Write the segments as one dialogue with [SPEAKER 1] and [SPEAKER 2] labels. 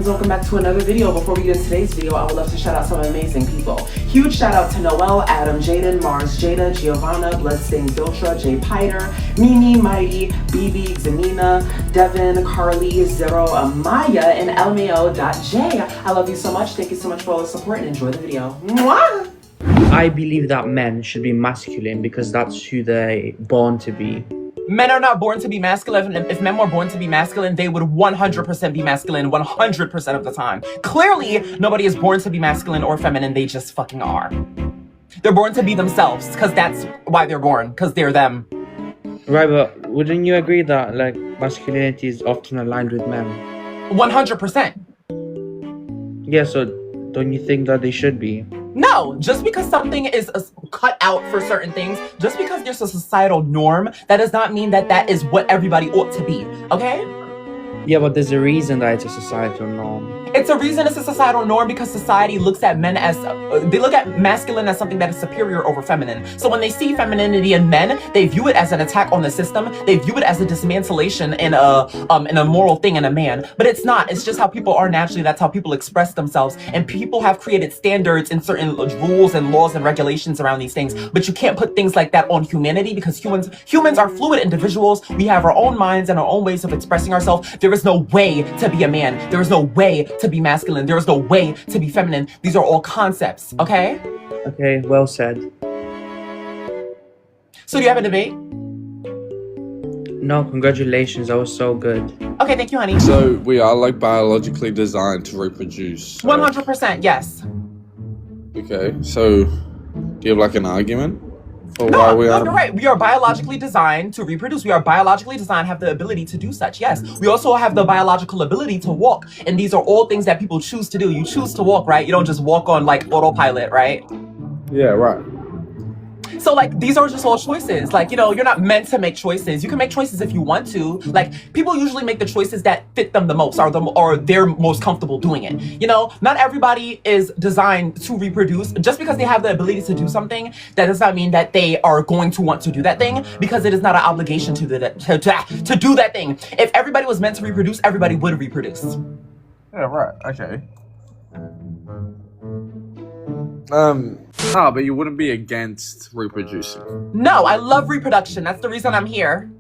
[SPEAKER 1] welcome back to another video. Before we get into today's video, I would love to shout out some amazing people. Huge shout out to Noel, Adam, Jaden, Mars, Jada, Giovanna, Bloodstained Biltra, Jay Piter, Mimi, Mighty, BB, Zanina, Devin, Carly, Zero, Amaya, and LMAO.J. I love you so much. Thank you so much for all the support and enjoy the video. Mwah!
[SPEAKER 2] I believe that men should be masculine because that's who they're born to be.
[SPEAKER 1] Men are not born to be masculine. If men were born to be masculine, they would 100% be masculine 100% of the time. Clearly, nobody is born to be masculine or feminine. They just fucking are. They're born to be themselves because that's why they're born, because they're them.
[SPEAKER 2] Right, but wouldn't you agree that like masculinity is often aligned with men?
[SPEAKER 1] 100%.
[SPEAKER 2] Yeah, so don't you think that they should be?
[SPEAKER 1] No, just because something is cut out for certain things, just because there's a societal norm, that does not mean that that is what everybody ought to be, okay?
[SPEAKER 2] Yeah, but there's a reason that it's a societal norm.
[SPEAKER 1] It's a reason it's a societal norm because society looks at men as, they look at masculine as something that is superior over feminine. So when they see femininity in men, they view it as an attack on the system. They view it as a dismantling in a moral thing in a man. But it's not. It's just how people are naturally. That's how people express themselves. And people have created standards and certain rules and laws and regulations around these things. But you can't put things like that on humanity because humans are fluid individuals. We have our own minds and our own ways of expressing ourselves. There is no way to be a man. There is no way to be masculine. There is no way to be feminine. These are all concepts, okay?
[SPEAKER 2] Okay, well said.
[SPEAKER 1] So do you have a debate?
[SPEAKER 2] No, congratulations. That was so good.
[SPEAKER 1] Okay, thank you, honey.
[SPEAKER 3] So we are like biologically designed to reproduce.
[SPEAKER 1] 100%, yes.
[SPEAKER 3] Okay, so do you have like an argument? Or
[SPEAKER 1] No,
[SPEAKER 3] why we
[SPEAKER 1] you're right. We are biologically designed to reproduce. We are biologically designed, have the ability to do such. Yes. We also have the biological ability to walk. And these are all things that people choose to do. You choose to walk, right? You don't just walk on like autopilot, right?
[SPEAKER 3] Yeah, right.
[SPEAKER 1] So like, these are just all choices. Like, you know, you're not meant to make choices. You can make choices if you want to. Like, people usually make the choices that fit them the most or they're most comfortable doing it. You know, not everybody is designed to reproduce. Just because they have the ability to do something, that does not mean that they are going to want to do that thing because it is not an obligation to do that thing. If everybody was meant to reproduce, everybody would reproduce.
[SPEAKER 3] Yeah, right. Okay. No, but you wouldn't be against reproducing.
[SPEAKER 1] No, I love reproduction. That's the reason I'm here.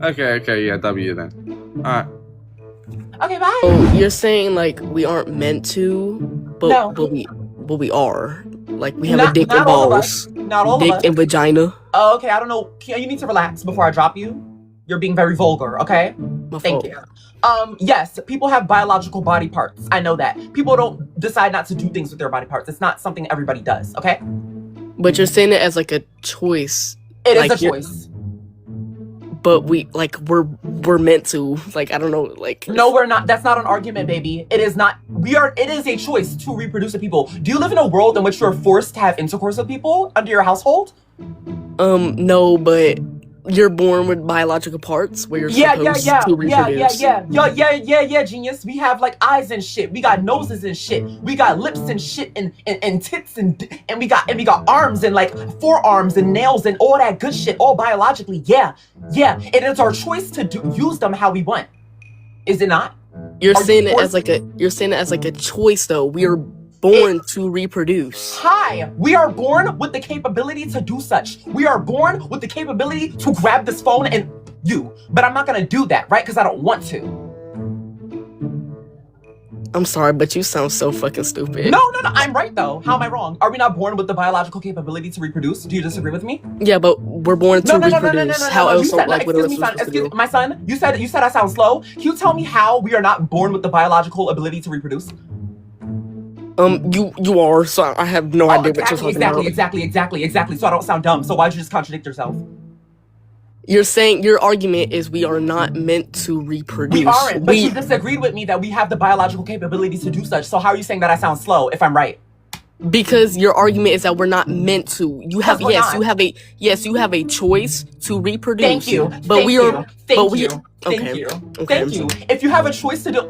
[SPEAKER 3] Okay, yeah, W then. Alright.
[SPEAKER 1] Okay, bye.
[SPEAKER 4] Oh, you're saying like we aren't meant to, but
[SPEAKER 1] No.
[SPEAKER 4] but we are. Like we have
[SPEAKER 1] Not-
[SPEAKER 4] a dick
[SPEAKER 1] not
[SPEAKER 4] and
[SPEAKER 1] all of
[SPEAKER 4] balls,
[SPEAKER 1] us. Not all of
[SPEAKER 4] dick
[SPEAKER 1] us.
[SPEAKER 4] and vagina.
[SPEAKER 1] Oh, okay, I don't know. You need to relax before I drop you. You're being very vulgar, okay?
[SPEAKER 4] My
[SPEAKER 1] Thank
[SPEAKER 4] fault.
[SPEAKER 1] you. Yes, people have biological body parts. I know that. People don't decide not to do things with their body parts. It's not something everybody does, okay?
[SPEAKER 4] But you're saying it as like a choice.
[SPEAKER 1] It
[SPEAKER 4] Like,
[SPEAKER 1] is a
[SPEAKER 4] you're-
[SPEAKER 1] choice.
[SPEAKER 4] But we're meant to. Like I don't know. Like
[SPEAKER 1] No, we're not. That's not an argument, baby. It is not. It is a choice to reproduce with people. Do you live in a world in which you're forced to have intercourse with people under your household?
[SPEAKER 4] No, but you're born with biological parts where you're supposed to reproduce.
[SPEAKER 1] Yeah, genius. We have like eyes and shit. We got noses and shit. We got lips and shit and tits and we got arms and like forearms and nails and all that good shit. All biologically. Yeah. It is our choice to use them how we want. Is it not?
[SPEAKER 4] You're
[SPEAKER 1] Are
[SPEAKER 4] saying
[SPEAKER 1] you
[SPEAKER 4] it as like a choice though. We are born to reproduce.
[SPEAKER 1] Hi, we are born with the capability to do such. We are born with the capability to grab this phone and but I'm not gonna do that, right? Because I don't want to.
[SPEAKER 4] I'm sorry, but you sound so fucking stupid.
[SPEAKER 1] No, I'm right though. How am I wrong? Are we not born with the biological capability to reproduce? Do you disagree with me?
[SPEAKER 4] Yeah, but we're born to reproduce. How else?
[SPEAKER 1] You said,
[SPEAKER 4] Like, what else
[SPEAKER 1] excuse me,
[SPEAKER 4] are we
[SPEAKER 1] son.
[SPEAKER 4] supposed to do?
[SPEAKER 1] My son. You said I sound slow. Can you tell me how we are not born with the biological ability to reproduce?
[SPEAKER 4] You are. So I have no idea what you're talking about.
[SPEAKER 1] Exactly. So I don't sound dumb. So why'd you just contradict yourself?
[SPEAKER 4] You're saying your argument is we are not meant to reproduce.
[SPEAKER 1] We aren't. But you disagreed with me that we have the biological capability to do such. So how are you saying that I sound slow if I'm right?
[SPEAKER 4] Because your argument is that we're not meant to. You have
[SPEAKER 1] Because we're not.
[SPEAKER 4] you have a choice to reproduce.
[SPEAKER 1] Thank you.
[SPEAKER 4] But we are.
[SPEAKER 1] Thank
[SPEAKER 4] Okay.
[SPEAKER 1] you.
[SPEAKER 4] Okay,
[SPEAKER 1] Thank
[SPEAKER 4] I'm
[SPEAKER 1] you.
[SPEAKER 4] sorry.
[SPEAKER 1] If you have a choice to do,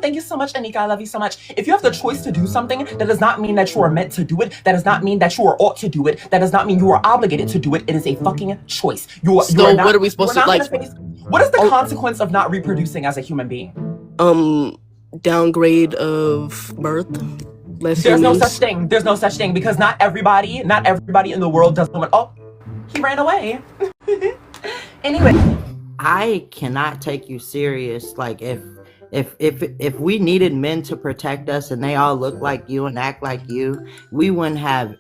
[SPEAKER 1] thank you so much, Anika. I love you so much. If you have the choice to do something, that does not mean that you are meant to do it. That does not mean that you are ought to do it. That does not mean you are obligated to do it. It is a fucking choice. You are
[SPEAKER 4] So
[SPEAKER 1] not,
[SPEAKER 4] what are we supposed
[SPEAKER 1] we're
[SPEAKER 4] to
[SPEAKER 1] not
[SPEAKER 4] like?
[SPEAKER 1] gonna face- what is the consequence of not reproducing as a human being?
[SPEAKER 4] downgrade of birth.
[SPEAKER 1] There's no such thing. There's no such thing because not everybody in the world does what. Oh, he ran away. Anyway,
[SPEAKER 5] I cannot take you serious. Like if we needed men to protect us and they all look like you and act like you, we wouldn't have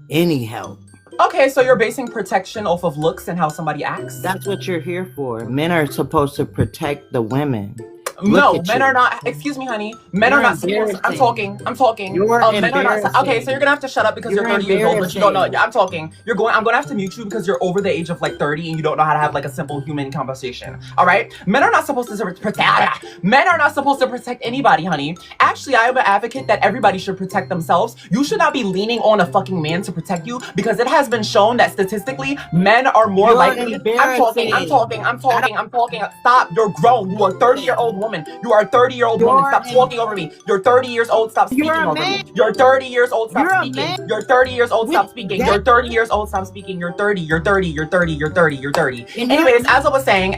[SPEAKER 5] any help.
[SPEAKER 1] Okay, so you're basing protection off of looks and how somebody acts?
[SPEAKER 5] That's what you're here for. Men are supposed to protect the women.
[SPEAKER 1] No, men are not. Excuse me, honey. Men are not supposed to. I'm talking.
[SPEAKER 5] You're
[SPEAKER 1] men are not. Okay, so you're gonna have to shut up because you're 30 years old. But you don't know. I'm talking. I'm gonna have to mute you because you're over the age of like 30 and you don't know how to have like a simple human conversation. All right. Men are not supposed to protect. Men are not supposed to protect anybody, honey. Actually, I am an advocate that everybody should protect themselves. You should not be leaning on a fucking man to protect you because it has been shown that statistically men are more likely. I'm talking. Stop. You're grown. You are a 30-year-old woman. You are a 30-year-old woman. Stop talking over me. You're 30 years old. Stop speaking over me. You're 30 years old. Stop speaking. You're 30 years old. Stop speaking. You're 30 years old. Stop speaking. You're 30. You're 30. You're 30. You're 30. You're 30. Anyways, as I was saying,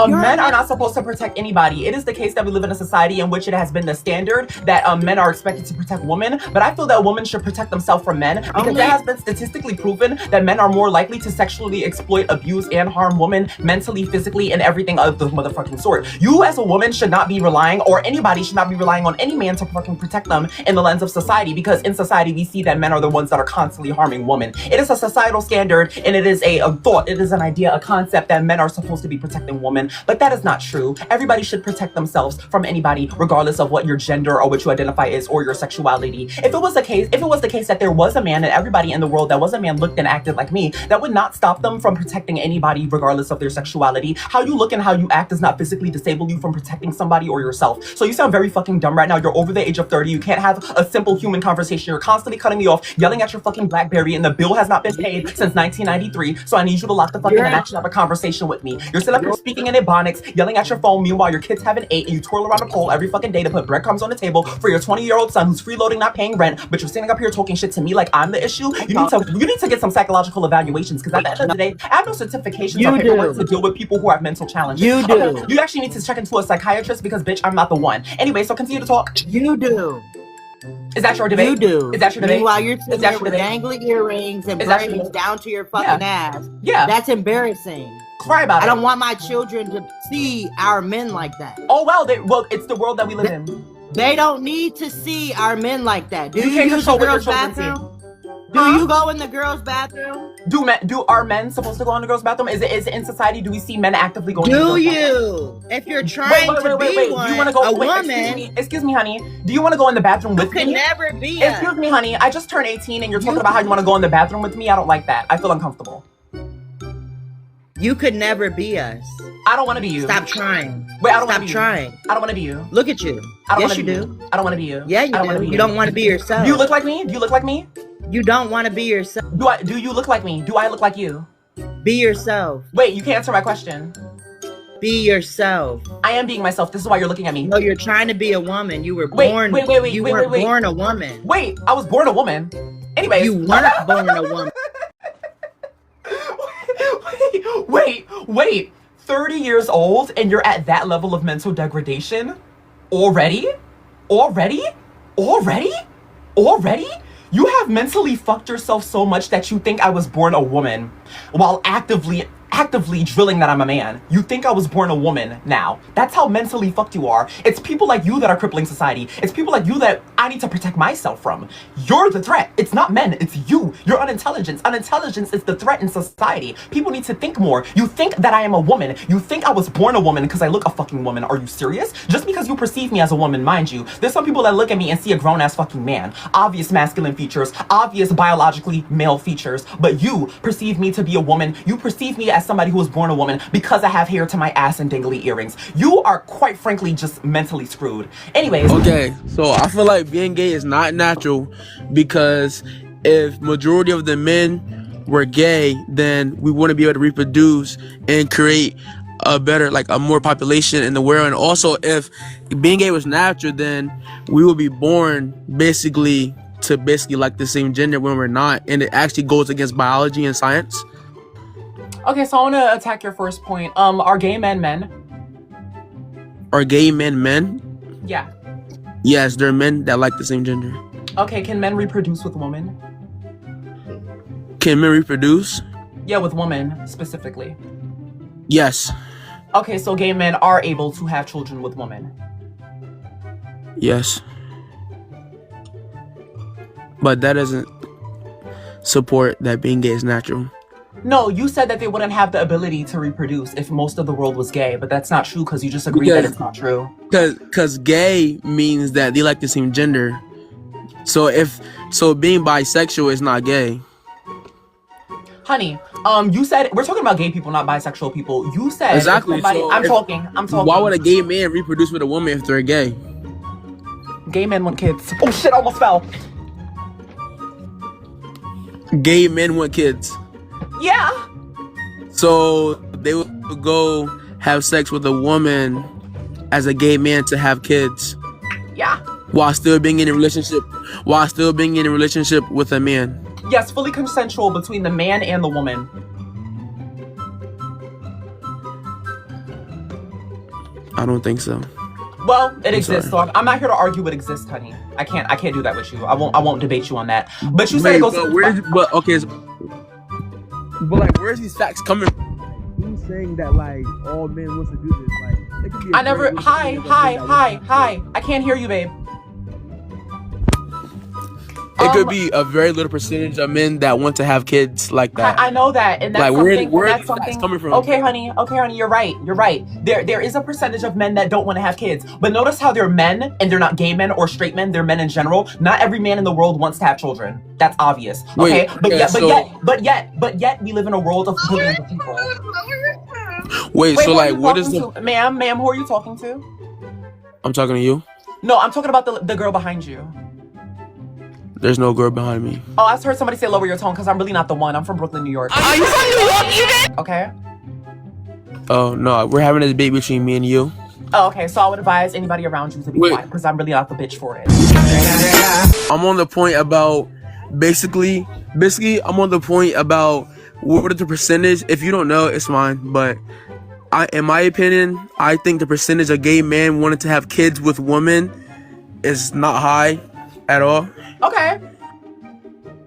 [SPEAKER 1] men are not supposed to protect anybody. It is the case that we live in a society in which it has been the standard that men are expected to protect women. But I feel that women should protect themselves from men because it has been statistically proven that men are more likely to sexually exploit, abuse, and harm women mentally, physically, and everything of the motherfucking sort. You as a woman should not be relying, or anybody should not be relying on any man to fucking protect them in the lens of society, because in society we see that men are the ones that are constantly harming women. It is a societal standard and it is a thought, it is an idea, a concept that men are supposed to be protecting women, but that is not true. Everybody should protect themselves from anybody regardless of what your gender or what you identify as or your sexuality. If it was the case that there was a man and everybody in the world that was a man looked and acted like me, that would not stop them from protecting anybody regardless of their sexuality. How you look and how you act does not physically disable you from protecting somebody or yourself. So you sound very fucking dumb right now. You're over the age of 30. You can't have a simple human conversation. You're constantly cutting me off, yelling at your fucking BlackBerry, and the bill has not been paid since 1993. So I need you to lock the fucking and actually have a conversation with me. You're still up here speaking in Ebonics, yelling at your phone. Meanwhile, your kids haven't ate, and you twirl around a pole every fucking day to put breadcrumbs on the table for your 20-year-old son who's freeloading, not paying rent. But you're standing up here talking shit to me like I'm the issue. You need to get some psychological evaluations because at the end of the day, I have no certifications or paperwork to deal with people who have mental challenges.
[SPEAKER 5] You do.
[SPEAKER 1] Okay, you actually need to check into a psychiatrist because bitch, I'm not the one. Anyway, so continue to talk.
[SPEAKER 5] You do.
[SPEAKER 1] Is that your debate?
[SPEAKER 5] You do.
[SPEAKER 1] Is that your debate?
[SPEAKER 5] Meanwhile, you're sitting there with dangly earrings and braids down to your fucking ass.
[SPEAKER 1] Yeah.
[SPEAKER 5] That's embarrassing.
[SPEAKER 1] Cry about it.
[SPEAKER 5] I don't want my children to see our men like that.
[SPEAKER 1] Oh, well, it's the world that we live in.
[SPEAKER 5] They don't need to see our men like that. Do you
[SPEAKER 1] can't
[SPEAKER 5] use the
[SPEAKER 1] control what your
[SPEAKER 5] girls'
[SPEAKER 1] children
[SPEAKER 5] bathroom? Do you go in the girls' bathroom?
[SPEAKER 1] Are men supposed to go in the girls' bathroom? Is it in society? Do we see men actively going?
[SPEAKER 5] Do you? If you're trying to be one,
[SPEAKER 1] you want to go?
[SPEAKER 5] a woman?
[SPEAKER 1] Excuse me, honey. Do you want to go in the bathroom with me?
[SPEAKER 5] You can never be.
[SPEAKER 1] Excuse me, honey. I just turned 18, and you're talking about how you want to go in the bathroom with me. I don't like that. I feel uncomfortable.
[SPEAKER 5] You could never be us.
[SPEAKER 1] I don't want to be you.
[SPEAKER 5] Stop trying.
[SPEAKER 1] Wait, I don't want to
[SPEAKER 5] Stop
[SPEAKER 1] be
[SPEAKER 5] trying.
[SPEAKER 1] You. I don't want to be you.
[SPEAKER 5] Look at you. Yes, you do.
[SPEAKER 1] I don't want to be you.
[SPEAKER 5] Yeah, you do. You don't want to be yourself.
[SPEAKER 1] Do you look like me? Do you look like me?
[SPEAKER 5] You don't want to be yourself.
[SPEAKER 1] Do you look like me? Do I look like you?
[SPEAKER 5] Be yourself.
[SPEAKER 1] Wait, you can't answer my question.
[SPEAKER 5] Be yourself.
[SPEAKER 1] I am being myself. This is why you're looking at me.
[SPEAKER 5] No, you're trying to be a woman. You were born. You were born a woman.
[SPEAKER 1] Wait, I was born a woman. Anyways.
[SPEAKER 5] You weren't born a woman.
[SPEAKER 1] Wait. 30 years old and you're at that level of mental degradation? Already? You have mentally fucked yourself so much that you think I was born a woman while actively drilling that I'm a man. You think I was born a woman now. That's how mentally fucked you are. It's people like you that are crippling society. It's people like you that I need to protect myself from. You're the threat. It's not men, it's you. Your unintelligence. Unintelligence is the threat in society. People need to think more. You think that I am a woman. You think I was born a woman because I look a fucking woman. Are you serious? Just because you perceive me as a woman, mind you, there's some people that look at me and see a grown-ass fucking man. Obvious masculine features, obvious biologically male features, but you perceive me to be a woman. You perceive me as somebody who was born a woman because I have hair to my ass and dangly earrings. You are quite frankly just mentally screwed. Anyways.
[SPEAKER 6] Okay, so I feel like being gay is not natural because if majority of the men were gay, then we wouldn't be able to reproduce and create a better, like a more population in the world. And also if being gay was natural, then we would be born basically like the same gender when we're not. And it actually goes against biology and science.
[SPEAKER 1] Okay, so I want to attack your first point. Are gay men men?
[SPEAKER 6] Are gay men men?
[SPEAKER 1] Yeah.
[SPEAKER 6] Yes, there are men that like the same gender.
[SPEAKER 1] Okay, can men reproduce with women?
[SPEAKER 6] Can men reproduce?
[SPEAKER 1] Yeah, with women specifically.
[SPEAKER 6] Yes.
[SPEAKER 1] Okay, so gay men are able to have children with women.
[SPEAKER 6] Yes. But that doesn't support that being gay is natural.
[SPEAKER 1] No, you said that they wouldn't have the ability to reproduce if most of the world was gay, but that's not true because you just agreed that it's not true.
[SPEAKER 6] Because gay means that they like the same gender. So being bisexual is not gay.
[SPEAKER 1] Honey, you said we're talking about gay people, not bisexual people. You said
[SPEAKER 6] Exactly.
[SPEAKER 1] I'm talking.
[SPEAKER 6] Why would a gay man reproduce with a woman if they're gay?
[SPEAKER 1] Gay men want kids. Oh shit! I almost fell.
[SPEAKER 6] Gay men want kids.
[SPEAKER 1] Yeah.
[SPEAKER 6] So they would go have sex with a woman as a gay man to have kids.
[SPEAKER 1] Yeah.
[SPEAKER 6] While still being in a relationship. While still being in a relationship with a man.
[SPEAKER 1] Yes, fully consensual between the man and the woman.
[SPEAKER 6] I don't think so.
[SPEAKER 1] Well, it exists. So I'm not here to argue it exists, honey. I can't do that with you. I won't debate you on that. But you said it goes.
[SPEAKER 6] But like, where's these facts coming from? Who's saying that like all men wants to do this? Like, it could be
[SPEAKER 1] I never. Hi. I can't hear you, babe.
[SPEAKER 6] It could be a very little percentage of men that want to have kids like that.
[SPEAKER 1] I know that, and that's
[SPEAKER 6] like,
[SPEAKER 1] something.
[SPEAKER 6] where
[SPEAKER 1] That's
[SPEAKER 6] are
[SPEAKER 1] something.
[SPEAKER 6] these facts coming from?
[SPEAKER 1] Okay, honey. You're right. There is a percentage of men that don't want to have kids, but notice how they're men and they're not gay men or straight men. They're men in general. Not every man in the world wants to have children. That's obvious. Okay, but yet we live in a world of billions of people.
[SPEAKER 6] Wait, so like, what is
[SPEAKER 1] ma'am? Who are you talking to?
[SPEAKER 6] I'm talking to you.
[SPEAKER 1] No, I'm talking about the girl behind you.
[SPEAKER 6] There's no girl behind me.
[SPEAKER 1] Oh, I heard somebody say lower your tone because I'm really not the one. I'm from Brooklyn, New York.
[SPEAKER 4] Are you from New York, even?
[SPEAKER 1] Okay.
[SPEAKER 6] Oh no, we're having a debate between me and you.
[SPEAKER 1] Oh, okay. So I would advise anybody around you to be quiet because I'm really not the bitch for it.
[SPEAKER 6] I'm on the point about basically I'm on the point about what is the percentage. If you don't know, it's fine. But in my opinion, I think the percentage of gay men wanting to have kids with women is not high at all.
[SPEAKER 1] Okay.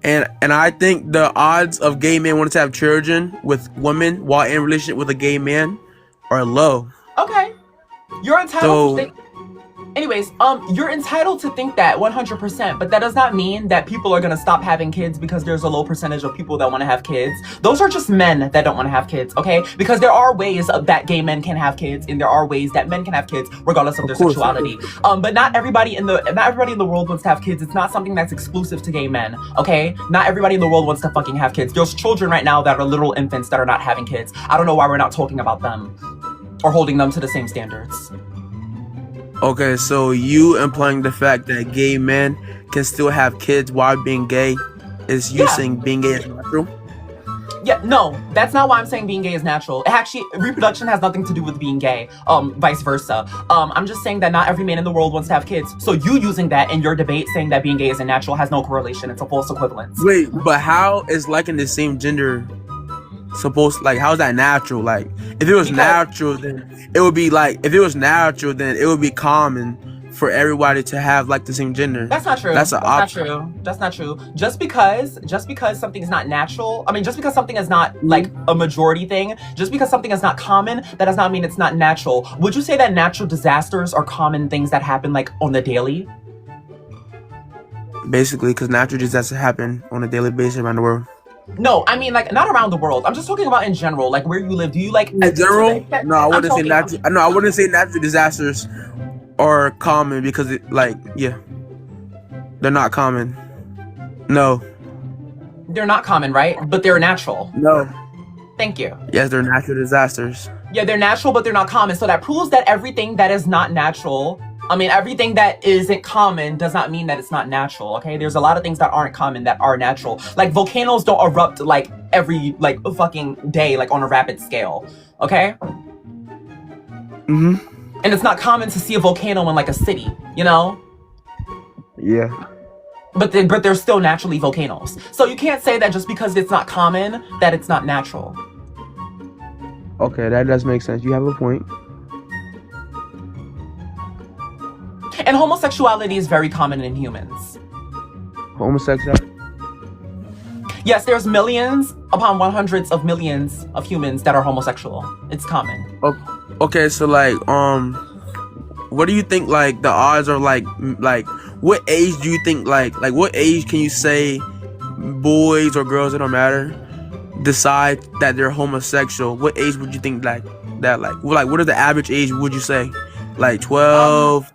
[SPEAKER 6] And I think the odds of gay men wanting to have children with women while in a relationship with a gay man are low.
[SPEAKER 1] Okay. You're entitled to think. Anyways, you're entitled to think that 100%, but that does not mean that people are gonna stop having kids because there's a low percentage of people that want to have kids. Those are just men that don't want to have kids, okay? Because there are ways that gay men can have kids, and there are ways that men can have kids regardless of their sexuality. But not everybody in the world wants to have kids. It's not something that's exclusive to gay men, okay? Not everybody in the world wants to fucking have kids. There's children right now that are little infants that are not having kids. I don't know why we're not talking about them or holding them to the same standards.
[SPEAKER 6] Okay, so you implying the fact that gay men can still have kids while being gay is you saying being gay is natural?
[SPEAKER 1] Yeah, no, that's not why I'm saying being gay is natural. Actually, reproduction has nothing to do with being gay, vice versa. I'm just saying that not every man in the world wants to have kids. So you using that in your debate saying that being gay isn't natural has no correlation. It's a false equivalence.
[SPEAKER 6] Wait, but how is liking the same gender supposed, like, how's that natural? Like, if it was natural, then it would be like, if it was natural, then it would be common for everybody to have like the same gender.
[SPEAKER 1] That's not true.
[SPEAKER 6] That's
[SPEAKER 1] not true. That's not true. Just because something is not natural, I mean, just because something is not like a majority thing, just because something is not common, that does not mean it's not natural. Would you say that natural disasters are common things that happen like on the daily?
[SPEAKER 6] Basically, because natural disasters happen on a daily basis around the world.
[SPEAKER 1] No, I mean, like, not around the world. I'm just talking about in general, like where you live. Do you like
[SPEAKER 6] in general? No, I wouldn't say natural. No, I wouldn't say natural disasters are common because they're not common. No,
[SPEAKER 1] they're not common, right? But they're natural.
[SPEAKER 6] No.
[SPEAKER 1] Thank you.
[SPEAKER 6] Yes, they're natural disasters.
[SPEAKER 1] Yeah, they're natural, but they're not common. So that proves that everything that is not natural, I mean, everything that isn't common does not mean that it's not natural, okay? There's a lot of things that aren't common that are natural. Like, volcanoes don't erupt, like, every, like, fucking day, like, on a rapid scale, okay?
[SPEAKER 6] Mm-hmm.
[SPEAKER 1] And it's not common to see a volcano in, like, a city, you know?
[SPEAKER 6] Yeah.
[SPEAKER 1] But they're still naturally volcanoes. So you can't say that just because it's not common, that it's not natural.
[SPEAKER 6] Okay, that does make sense. You have a point.
[SPEAKER 1] And homosexuality is very common in humans.
[SPEAKER 6] Homosexuality.
[SPEAKER 1] Yes, there's millions upon 100s of millions of humans that are homosexual. It's common.
[SPEAKER 6] Okay, so like, what do you think like the odds are like what age do you think like what age can you say boys or girls, it don't matter, decide that they're homosexual? What age would you think like that what is the average age would you say? Like 12,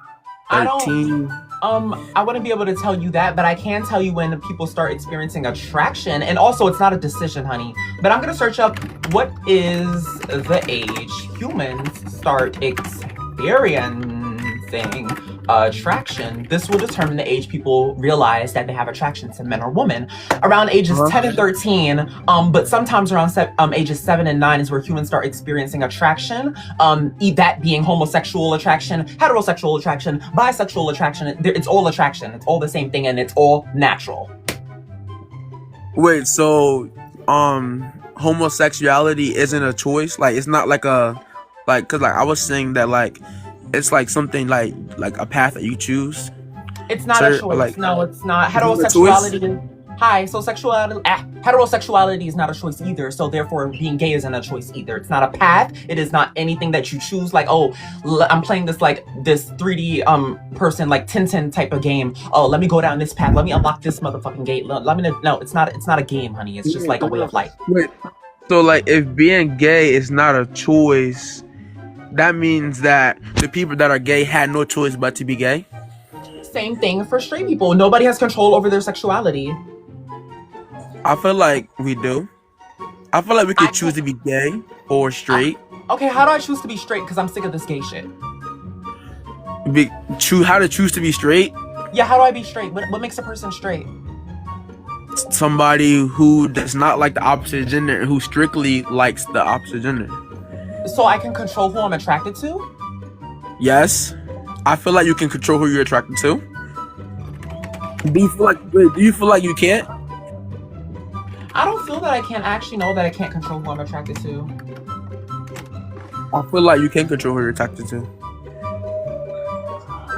[SPEAKER 6] 13?
[SPEAKER 1] I wouldn't be able to tell you that, but I can tell you when people start experiencing attraction. And also, it's not a decision, honey. But I'm gonna search up what is the age humans start experiencing attraction. This will determine the age people realize that they have attraction to men or women. Around ages 10 and 13, but sometimes around ages 7 and 9 is where humans start experiencing attraction. That being homosexual attraction, heterosexual attraction, bisexual attraction. It's all attraction. It's all the same thing, and it's all natural.
[SPEAKER 6] Wait, so homosexuality isn't a choice? Like, it's not like a because I was saying that like it's like something like a path that you choose.
[SPEAKER 1] It's not a choice. No, it's not. Heterosexuality. Hi. So heterosexuality is not a choice either. So therefore, being gay isn't a choice either. It's not a path. It is not anything that you choose. Like, oh, I'm playing this 3D person like Tintin type of game. Oh, let me go down this path. Let me unlock this motherfucking gate. Let me no. It's not a game, honey. It's just like a way of life.
[SPEAKER 6] Wait. So like, if being gay is not a choice, that means that the people that are gay had no choice but to be gay?
[SPEAKER 1] Same thing for straight people. Nobody has control over their sexuality.
[SPEAKER 6] I feel like we do. I feel like we could choose to be gay or straight.
[SPEAKER 1] Okay, how do I choose to be straight? Because I'm sick of this gay shit.
[SPEAKER 6] How to choose to be straight?
[SPEAKER 1] Yeah, how do I be straight? What makes a person straight?
[SPEAKER 6] Somebody who does not like the opposite gender and who strictly likes the opposite gender.
[SPEAKER 1] So I can control who I'm attracted to?
[SPEAKER 6] Yes. I feel like you can control who you're attracted to. Do you feel like you can't?
[SPEAKER 1] I don't feel that I can't. I actually know that I can't control who I'm attracted to.
[SPEAKER 6] I feel like you can control who you're attracted to.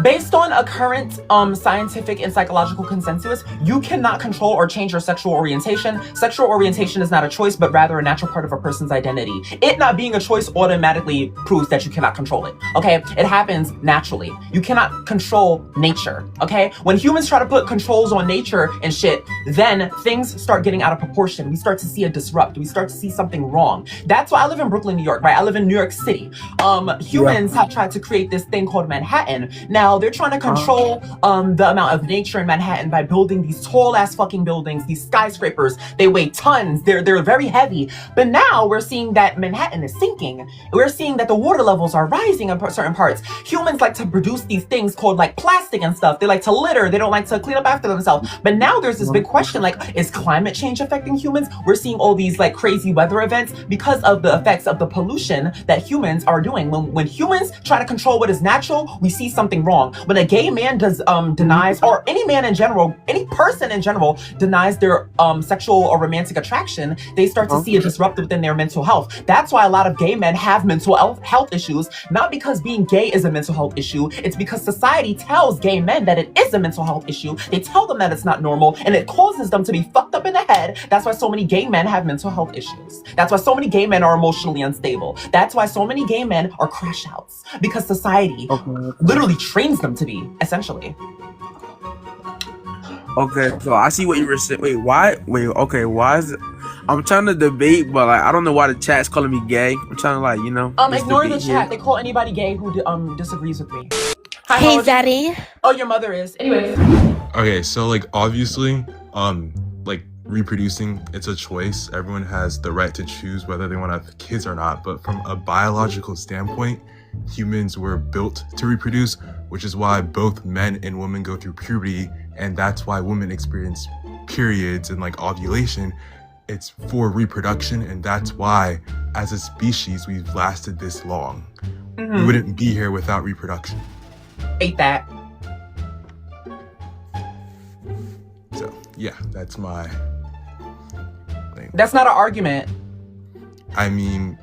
[SPEAKER 1] Based on a current scientific and psychological consensus, you cannot control or change your sexual orientation. Sexual orientation is not a choice, but rather a natural part of a person's identity. It not being a choice automatically proves that you cannot control it, okay? It happens naturally. You cannot control nature, okay? When humans try to put controls on nature and shit, then things start getting out of proportion. We start to see a disrupt. We start to see something wrong. That's why I live in Brooklyn, New York, right? I live in New York City. Humans have tried to create this thing called Manhattan. Now, they're trying to control the amount of nature in Manhattan by building these tall ass fucking buildings, these skyscrapers. They weigh tons. They're very heavy. But now we're seeing that Manhattan is sinking. We're seeing that the water levels are rising in certain parts. Humans like to produce these things called like plastic and stuff. They like to litter. They don't like to clean up after themselves. But now there's this big question, like, is climate change affecting humans? We're seeing all these like crazy weather events because of the effects of the pollution that humans are doing. When humans try to control what is natural, we see something wrong. When a gay man denies, or any man in general, any person in general denies their sexual or romantic attraction, they start to see a disruption within their mental health. That's why a lot of gay men have mental health issues, not because being gay is a mental health issue. It's because society tells gay men that it is a mental health issue. They tell them that it's not normal, and it causes them to be fucked up in the head. That's why so many gay men have mental health issues. That's why so many gay men are emotionally unstable. That's why so many gay men are crash outs, because society literally trains them to be, essentially.
[SPEAKER 6] Okay, so I see what you were saying. Why is it? I'm trying to debate, but like I don't know why the chat's calling me gay. I'm trying to like,
[SPEAKER 1] ignore the chat. They call anybody gay who disagrees with me. Hi,
[SPEAKER 7] hey, Daddy.
[SPEAKER 1] Oh, your mother is. Anyways.
[SPEAKER 8] Okay, so like obviously, like reproducing, it's a choice. Everyone has the right to choose whether they want to have kids or not. But from a biological standpoint, humans were built to reproduce, which is why both men and women go through puberty, and that's why women experience periods and like ovulation. It's for reproduction, and that's why as a species we've lasted this long. We wouldn't be here without reproduction.
[SPEAKER 1] Ate that.
[SPEAKER 8] So yeah, that's my thing.
[SPEAKER 1] That's not an argument.
[SPEAKER 8] I mean,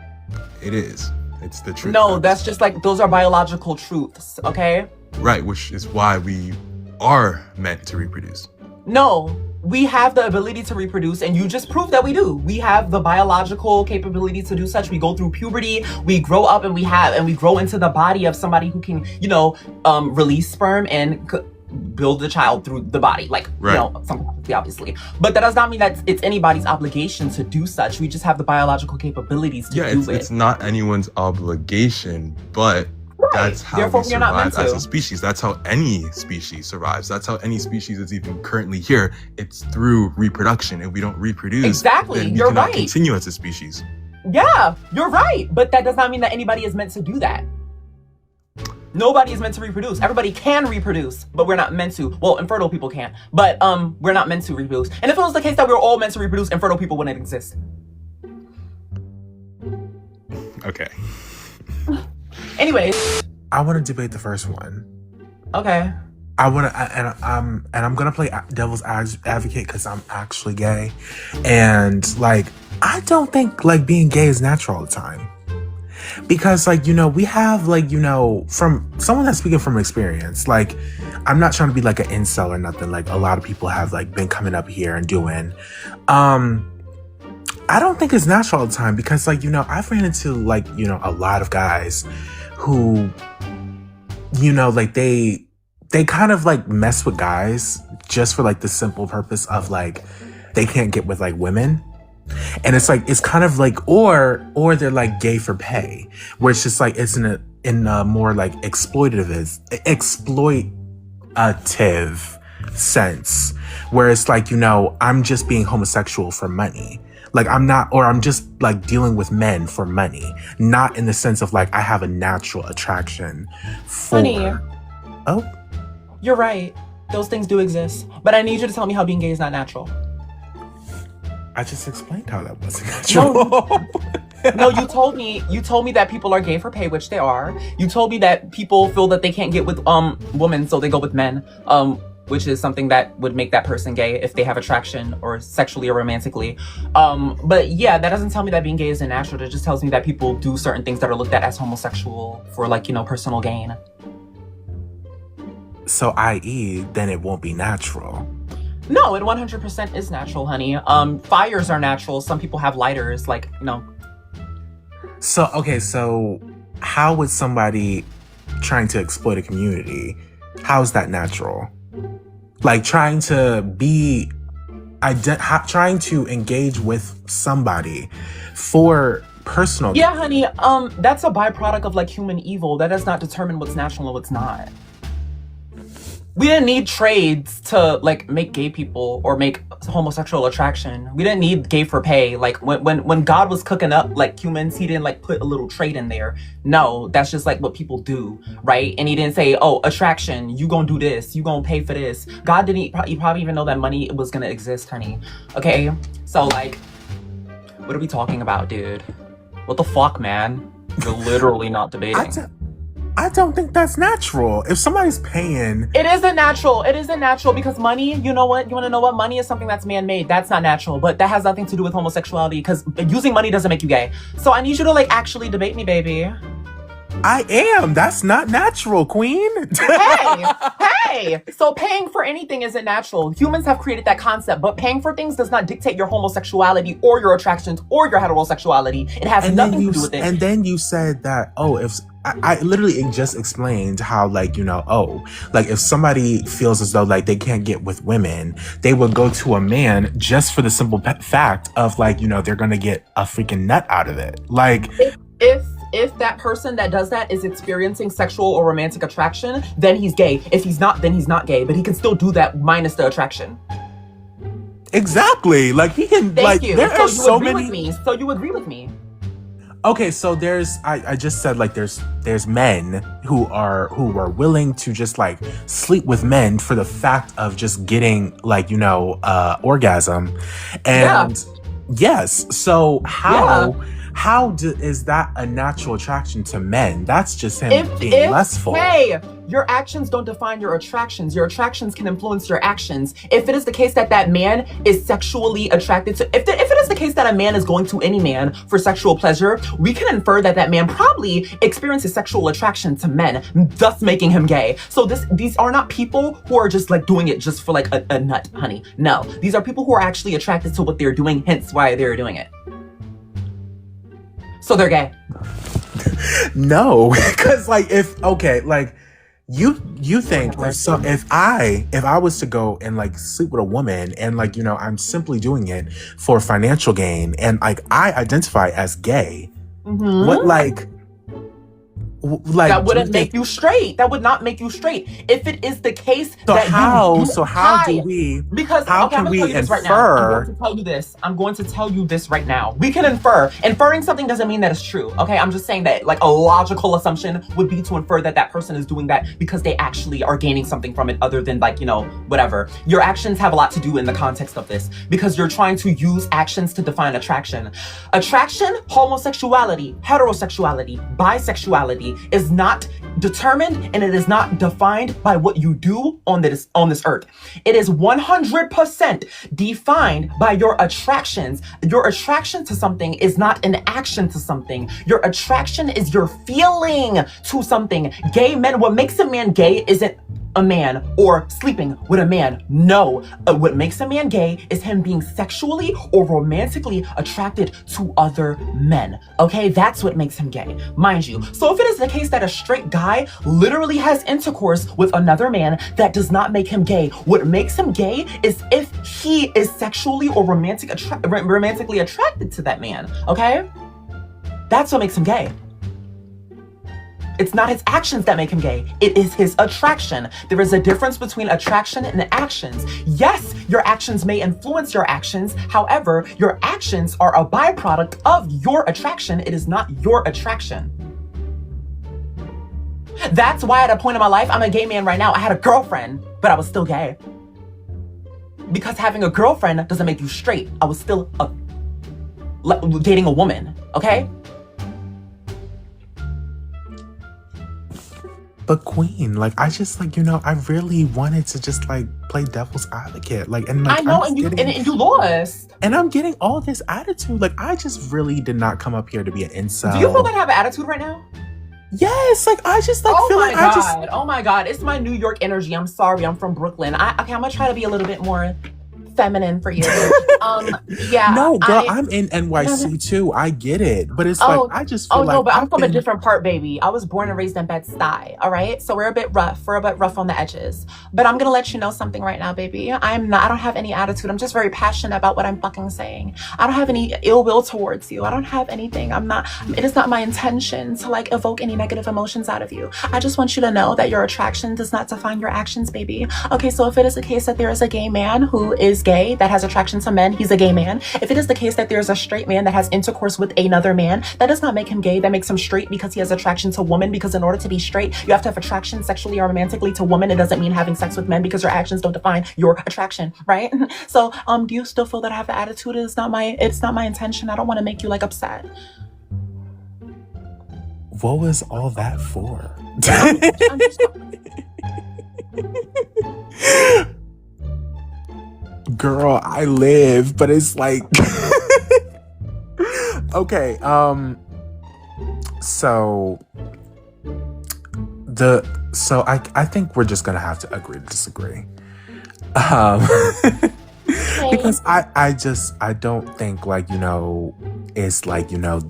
[SPEAKER 8] it is. It's the truth.
[SPEAKER 1] No, that's just like, those are biological truths, okay?
[SPEAKER 8] Right, which is why we are meant to reproduce.
[SPEAKER 1] No, we have the ability to reproduce, and you just proved that we do. We have the biological capability to do such. We go through puberty, we grow up, and we grow into the body of somebody who can, release sperm and build the child through the body, like,
[SPEAKER 8] right.
[SPEAKER 1] Obviously. But that does not mean that it's anybody's obligation to do such. We just have the biological capabilities to do it.
[SPEAKER 8] It's not anyone's obligation, but that's how
[SPEAKER 1] Therefore,
[SPEAKER 8] we
[SPEAKER 1] you're not meant
[SPEAKER 8] survive as
[SPEAKER 1] to.
[SPEAKER 8] a species. That's how any species survives. That's how any species is even currently here. It's through reproduction. If we don't reproduce,
[SPEAKER 1] exactly,
[SPEAKER 8] then we
[SPEAKER 1] you're
[SPEAKER 8] cannot
[SPEAKER 1] right.
[SPEAKER 8] continue as a species.
[SPEAKER 1] Yeah, you're right. But that does not mean that anybody is meant to do that. Nobody is meant to reproduce. Everybody can reproduce, but we're not meant to. Well, infertile people can, but we're not meant to reproduce. And if it was the case that we were all meant to reproduce, infertile people wouldn't exist.
[SPEAKER 8] Okay.
[SPEAKER 1] Anyways.
[SPEAKER 7] I want to debate the first one.
[SPEAKER 1] Okay.
[SPEAKER 7] I want to, and I'm gonna play devil's advocate because I'm actually gay, and like I don't think like being gay is natural all the time, because like we have like from someone that's speaking from experience. Like I'm not trying to be like an incel or nothing. Like a lot of people have like been coming up here and doing. I don't think it's natural all the time because like I've ran into like a lot of guys who like they kind of like mess with guys just for like the simple purpose of like they can't get with like women, and it's like it's kind of like or they're like gay for pay, where it's just like it's in a more like exploitative sense, where it's like I'm just being homosexual for money. Like I'm just like dealing with men for money, not in the sense of like I have a natural attraction for.
[SPEAKER 1] Honey.
[SPEAKER 7] Oh,
[SPEAKER 1] you're right. Those things do exist, but I need you to tell me how being gay is not natural.
[SPEAKER 7] I just explained how that wasn't natural.
[SPEAKER 1] No, you told me that people are gay for pay, which they are. You told me that people feel that they can't get with women, so they go with men. Which is something that would make that person gay if they have attraction or sexually or romantically. But yeah, that doesn't tell me that being gay isn't natural. It just tells me that people do certain things that are looked at as homosexual for like, personal gain.
[SPEAKER 7] So i.e., then it won't be natural.
[SPEAKER 1] No, it 100% is natural, honey. Fires are natural. Some people have lighters, like,
[SPEAKER 7] So, okay, so how would somebody trying to exploit a community, how is that natural? Like trying to trying to engage with somebody for personal.
[SPEAKER 1] Yeah, honey. That's a byproduct of like human evil. That does not determine what's natural and what's not. We didn't need trades to like make gay people or make homosexual attraction. We didn't need gay for pay. Like when God was cooking up like humans, he didn't like put a little trade in there. No, that's just like what people do, right? And he didn't say, oh, attraction, you gonna do this, you gonna pay for this. God didn't, you probably even know that money was gonna exist, honey. Okay, so like, what are we talking about, dude? What the fuck, man? You're literally not debating.
[SPEAKER 7] I don't think that's natural. If somebody's paying...
[SPEAKER 1] It isn't natural. It isn't natural because money, you know what? You want to know what? Money is something that's man-made. That's not natural, but that has nothing to do with homosexuality because using money doesn't make you gay. So I need you to like actually debate me, baby.
[SPEAKER 7] I am. That's not natural, queen.
[SPEAKER 1] Hey! So paying for anything isn't natural. Humans have created that concept, but paying for things does not dictate your homosexuality or your attractions or your heterosexuality. It has nothing to do with it.
[SPEAKER 7] And then you said that, if... I literally just explained how like, if somebody feels as though like they can't get with women, they would go to a man just for the simple fact of like, they're going to get a freaking nut out of it. Like
[SPEAKER 1] if that person that does that is experiencing sexual or romantic attraction, then he's gay. If he's not, then he's not gay, but he can still do that minus the attraction.
[SPEAKER 7] Exactly. Like he can
[SPEAKER 1] Thank you.
[SPEAKER 7] There are so
[SPEAKER 1] agree
[SPEAKER 7] many
[SPEAKER 1] with me. So you agree with me.
[SPEAKER 7] Okay, so I just said like there's men who are willing to just like sleep with men for the fact of just getting like orgasm, and yes. So how is that a natural attraction to men? That's just him being lustful.
[SPEAKER 1] Hey, your actions don't define your attractions. Your attractions can influence your actions. If it is the case that that man is sexually attracted to, if it is the case that a man is going to any man for sexual pleasure, we can infer that that man probably experiences sexual attraction to men, thus making him gay. So these are not people who are just like doing it just for like a nut, honey. No, these are people who are actually attracted to what they're doing, hence why they're doing it. So they're gay.
[SPEAKER 7] No, because like you think if I was to go and like sleep with a woman and like, you know, I'm simply doing it for financial gain and like I identify as gay, what like
[SPEAKER 1] that wouldn't make you straight. That would not make you straight. If it is the case
[SPEAKER 7] how can we
[SPEAKER 1] I'm going to tell you this right now. We can infer. Inferring something doesn't mean that it's true. Okay, I'm just saying that like a logical assumption would be to infer that that person is doing that because they actually are gaining something from it other than like, you know, whatever. Your actions have a lot to do in the context of this because you're trying to use actions to define attraction. Attraction, homosexuality, heterosexuality, bisexuality is not determined and it is not defined by what you do on this earth. It is 100% defined by your attractions. Your attraction to something is not an action to something. Your attraction is your feeling to something. Gay men, what makes a man gay isn't a man or sleeping with a man. No, what makes a man gay is him being sexually or romantically attracted to other men. Okay, that's what makes him gay, mind you. So if it is the case that a straight guy literally has intercourse with another man, that does not make him gay. What makes him gay is if he is sexually or romantically attracted to that man. Okay, that's what makes him gay. It's not his actions that make him gay. It is his attraction. There is a difference between attraction and actions. Yes, your actions may influence your actions. However, your actions are a byproduct of your attraction. It is not your attraction. That's why at a point in my life, I'm a gay man right now. I had a girlfriend, but I was still gay. Because having a girlfriend doesn't make you straight. I was still dating a woman, okay?
[SPEAKER 7] But Queen, like I just like, you know, I really wanted to just like play devil's advocate. Like and like,
[SPEAKER 1] I know, and you lost.
[SPEAKER 7] And I'm getting all this attitude. Like I just really did not come up here to be an incel.
[SPEAKER 1] Do you feel like I have an attitude right now?
[SPEAKER 7] Yes, like I just like feel like
[SPEAKER 1] Oh my god, it's my New York energy. I'm sorry, I'm from Brooklyn. I'm gonna try to be a little bit more feminine for you. Yeah.
[SPEAKER 7] No, girl, I'm in NYC too. I get it. But it's like I just feel like
[SPEAKER 1] no, but I'm from a different part, baby. I was born and raised in Bed-Stuy, all right? So we're a bit rough. We're a bit rough on the edges. But I'm gonna let you know something right now, baby. I don't have any attitude. I'm just very passionate about what I'm fucking saying. I don't have any ill will towards you. I don't have anything. It is not my intention to like evoke any negative emotions out of you. I just want you to know that your attraction does not define your actions, baby. Okay, so if it is the case that there is a gay man who is gay that has attraction to men, he's a gay man. If it is the case that there's a straight man that has intercourse with another man, that does not make him gay. That makes him straight because he has attraction to women. Because in order to be straight, you have to have attraction sexually or romantically to women. It doesn't mean having sex with men because your actions don't define your attraction, right? So, do you still feel that I have the attitude? It's not my intention. I don't want to make you like upset.
[SPEAKER 7] What was all that for? Girl, I live, but it's like okay, so I think we're just gonna have to agree to disagree. Because I don't think like, you know, it's like, you know,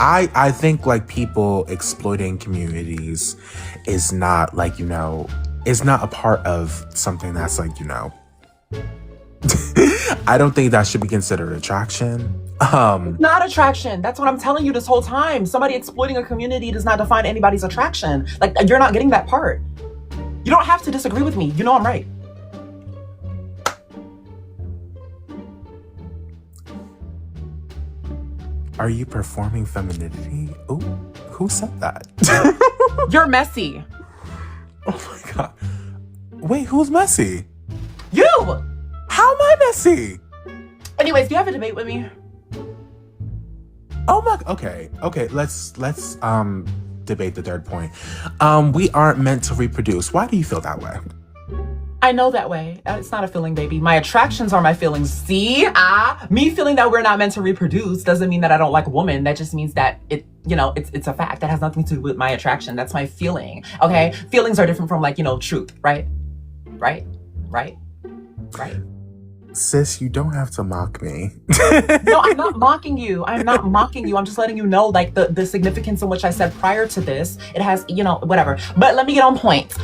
[SPEAKER 7] I think like people exploiting communities is not like, you know, is not a part of something that's like, you know, I don't think that should be considered attraction.
[SPEAKER 1] Not attraction. That's what I'm telling you this whole time. Somebody exploiting a community does not define anybody's attraction. Like, you're not getting that part. You don't have to disagree with me. You know I'm right.
[SPEAKER 7] Are you performing femininity? Ooh, who said that?
[SPEAKER 1] You're messy.
[SPEAKER 7] Oh my god. Wait, who's messy?
[SPEAKER 1] You!
[SPEAKER 7] How am I messy?
[SPEAKER 1] Anyways, do you have a debate with me?
[SPEAKER 7] Oh my. Okay. Let's debate the third point. We aren't meant to reproduce. Why do you feel that way?
[SPEAKER 1] I know that way. It's not a feeling, baby. My attractions are my feelings. See? Me feeling that we're not meant to reproduce doesn't mean that I don't like a woman. That just means that it's a fact. That has nothing to do with my attraction. That's my feeling. Okay? Feelings are different from truth, right? Right?
[SPEAKER 7] Sis, you don't have to mock me.
[SPEAKER 1] No, I'm not mocking you. I'm not mocking you. I'm just letting you know, the significance in which I said prior to this. It has, whatever. But let me get on point.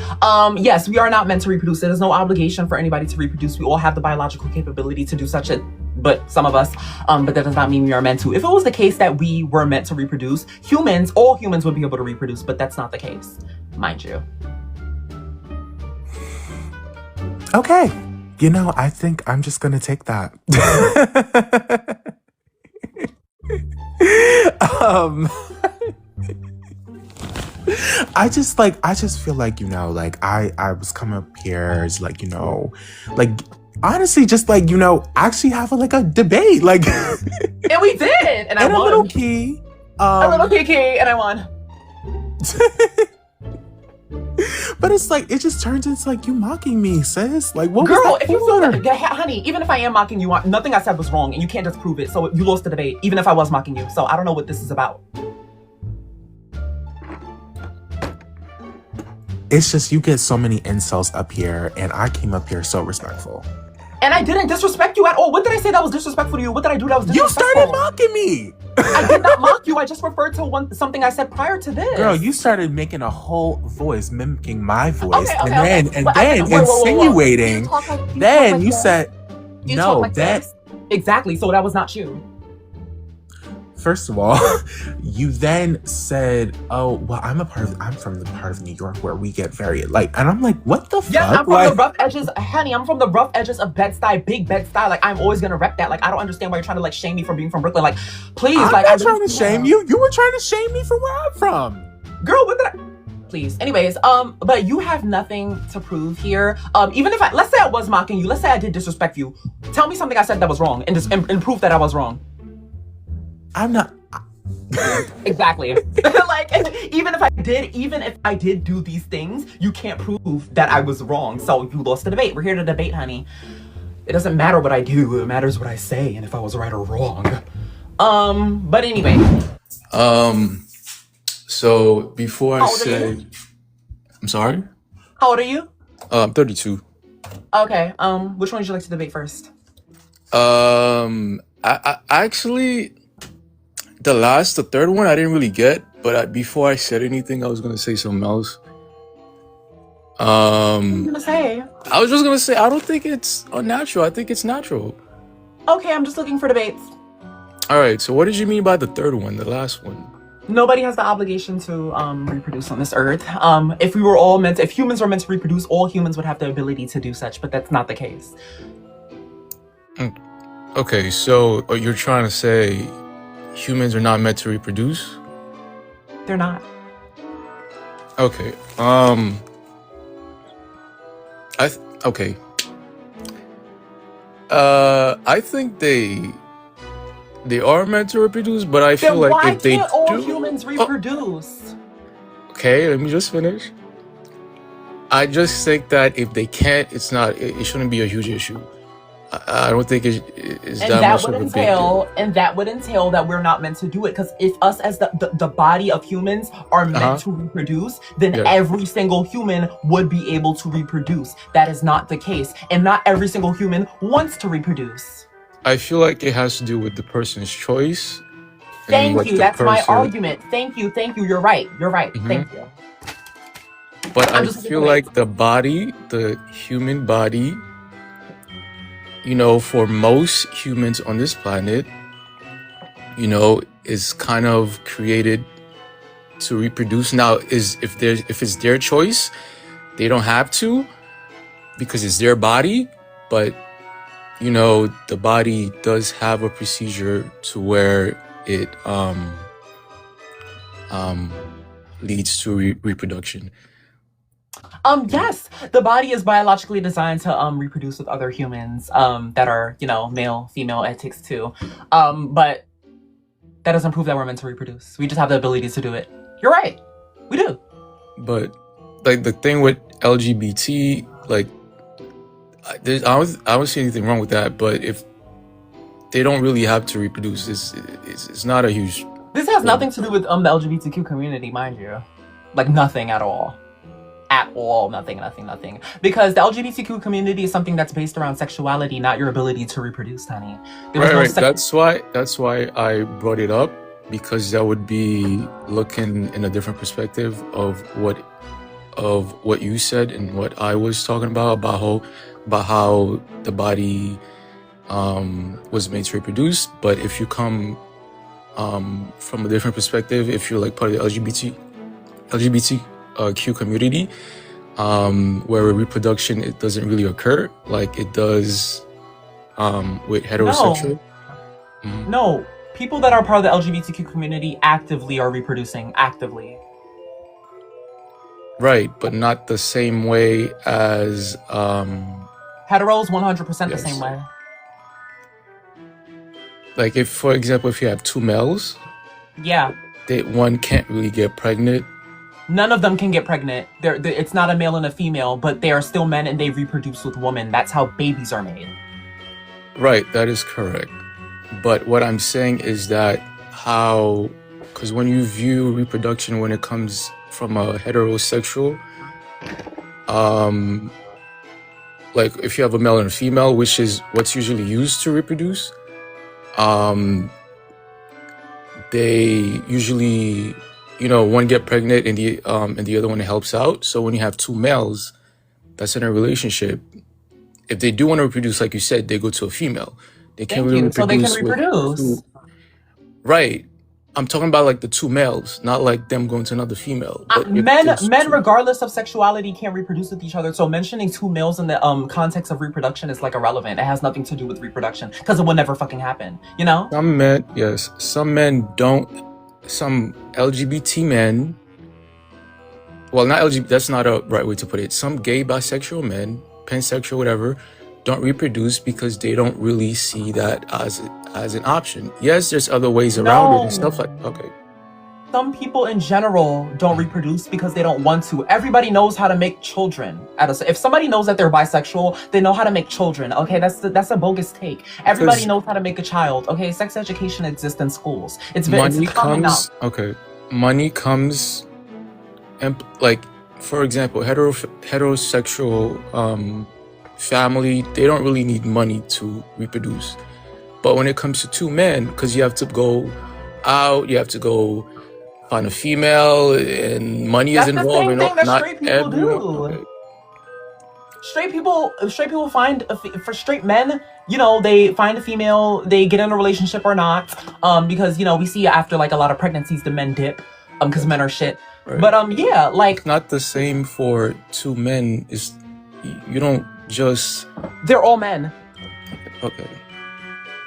[SPEAKER 1] Yes, we are not meant to reproduce. There is no obligation for anybody to reproduce. We all have the biological capability to do such a, but some of us, but that does not mean we are meant to. If it was the case that we were meant to reproduce, all humans would be able to reproduce, but that's not the case, mind you.
[SPEAKER 7] Okay. I think I'm just gonna take that. I just feel like, I was coming up here as honestly, just actually have a debate.
[SPEAKER 1] And we did, and I won.
[SPEAKER 7] A little key.
[SPEAKER 1] A little key, and I won.
[SPEAKER 7] But it's it just turns into you mocking me, sis. What was
[SPEAKER 1] Girl,
[SPEAKER 7] that
[SPEAKER 1] if you
[SPEAKER 7] for?
[SPEAKER 1] feel that, honey, even if I am mocking you, nothing I said was wrong, and you can't disprove it. So you lost the debate, even if I was mocking you. So I don't know what this is about.
[SPEAKER 7] It's just you get so many insults up here, and I came up here so respectful.
[SPEAKER 1] And I didn't disrespect you at all. What did I say that was disrespectful to you? What did I do that was disrespectful?
[SPEAKER 7] You started mocking me.
[SPEAKER 1] I did not mock you. I just referred to something I said prior to this.
[SPEAKER 7] Girl, you started making a whole voice, mimicking my voice,
[SPEAKER 1] Okay.
[SPEAKER 7] and then insinuating. Then you said, "No, that."
[SPEAKER 1] Exactly. So that was not you.
[SPEAKER 7] First of all, you then said, "Oh, well, I'm from the part of New York where we get very and I'm like, what the fuck?"
[SPEAKER 1] Yeah, I'm from the rough edges, honey. I'm from the rough edges of Bed-Stuy, big Bed-Stuy. I'm always gonna rep that. I don't understand why you're trying to shame me for being from Brooklyn. Please,
[SPEAKER 7] I'm not trying to shame you. You were trying to shame me for where I'm from.
[SPEAKER 1] Girl, what did I? Please. Anyways, but you have nothing to prove here. Even if let's say I was mocking you, let's say I did disrespect you. Tell me something I said that was wrong, and prove that I was wrong.
[SPEAKER 7] I'm not.
[SPEAKER 1] Exactly. Even if I did do these things, you can't prove that I was wrong. So you lost the debate. We're here to debate, honey. It doesn't matter what I do. It matters what I say and if I was right or wrong. But anyway.
[SPEAKER 3] So before I say, I'm sorry?
[SPEAKER 1] How old are you?
[SPEAKER 3] I'm 32.
[SPEAKER 1] Okay. Which one would you like to debate first?
[SPEAKER 3] I actually, the third one I didn't really get, but before I said anything, I was gonna say something else.
[SPEAKER 1] What are you gonna say?
[SPEAKER 3] I was just gonna say I don't think it's unnatural. I think it's natural.
[SPEAKER 1] Okay, I'm just looking for debates.
[SPEAKER 3] All right. So what did you mean by the third one, the last one?
[SPEAKER 1] Nobody has the obligation to reproduce on this earth. If humans were meant to reproduce, all humans would have the ability to do such, but that's not the case.
[SPEAKER 3] Okay, so you're trying to say humans are not meant to reproduce?
[SPEAKER 1] They're not.
[SPEAKER 3] Okay. Okay. I think they are meant to reproduce, but I feel like if they do,
[SPEAKER 1] why can't all humans reproduce?
[SPEAKER 3] Okay, let me just finish. I just think that if they can't, it shouldn't be a huge issue. I don't think it's that much of a big deal.
[SPEAKER 1] And that would entail that we're not meant to do it. Because if us as the body of humans are meant to reproduce, then every single human would be able to reproduce. That is not the case. And not every single human wants to reproduce.
[SPEAKER 3] I feel like it has to do with the person's choice.
[SPEAKER 1] Thank you. That's my argument. Thank you. You're right. Mm-hmm. Thank you.
[SPEAKER 3] But I feel like the human body, for most humans on this planet, is kind of created to reproduce. Now, if it's their choice, they don't have to because it's their body. But the body does have a procedure to where it leads to reproduction.
[SPEAKER 1] Yes, the body is biologically designed to reproduce with other humans that are, male, female, it takes two. But That doesn't prove that we're meant to reproduce. We just have the ability to do it. You're right. We do.
[SPEAKER 3] But like the thing with LGBT, like I don't see anything wrong with that. But if they don't really have to reproduce, it's not a huge.
[SPEAKER 1] This has nothing to do with the LGBTQ community, mind you. Like nothing at all. At all, nothing. Because the LGBTQ community is something that's based around sexuality, not your ability to reproduce, honey.
[SPEAKER 3] Right. That's why I brought it up, because that would be looking in a different perspective of what you said and what I was talking about how the body was made to reproduce. But if you come from a different perspective, if you're like part of the LGBTQ community, where reproduction, it doesn't really occur like it does with heterosexual.
[SPEAKER 1] No, people that are part of the LGBTQ community actively are reproducing, actively.
[SPEAKER 3] Right, but not the same way as
[SPEAKER 1] Heteros, 100% the same way.
[SPEAKER 3] Like if, for example, if you have two males, one can't really get pregnant.
[SPEAKER 1] None of them can get pregnant. It's not a male and a female, but they are still men and they reproduce with women. That's how babies are made.
[SPEAKER 3] Right, that is correct. But what I'm saying is that because when you view reproduction when it comes from a heterosexual, like if you have a male and a female, which is what's usually used to reproduce, they usually, one get pregnant and the other one helps out. So when you have two males that's in a relationship, if they do want to reproduce, like you said, they go to a female. They can't really reproduce.
[SPEAKER 1] So they can reproduce.
[SPEAKER 3] Right. I'm talking about like the two males, not like them going to another female.
[SPEAKER 1] Men, regardless of sexuality, can't reproduce with each other. So mentioning two males in the context of reproduction is like irrelevant. It has nothing to do with reproduction because it will never fucking happen.
[SPEAKER 3] Some men, yes. Some men don't. Some LGBT men. Well, not LGBT. That's not a right way to put it. Some gay, bisexual men, pansexual, whatever, don't reproduce because they don't really see that as an option. Yes, there's other ways around it and stuff like. Okay.
[SPEAKER 1] Some people in general don't reproduce because they don't want to. Everybody knows how to make children. If somebody knows that they're bisexual, they know how to make children. Okay, that's a bogus take. Everybody knows how to make a child. Okay, sex education exists in schools.
[SPEAKER 3] Money comes, and like for example, heterosexual family, they don't really need money to reproduce. But when it comes to two men, because you have to go out, you have to go find a female, and money is involved.
[SPEAKER 1] That's the same thing that straight people do. Okay. Straight people find for straight men, they find a female, they get in a relationship or not, because we see after like a lot of pregnancies, the men dip, because men are shit. Right. But
[SPEAKER 3] it's not the same for two men. You don't just.
[SPEAKER 1] They're all men.
[SPEAKER 3] Okay.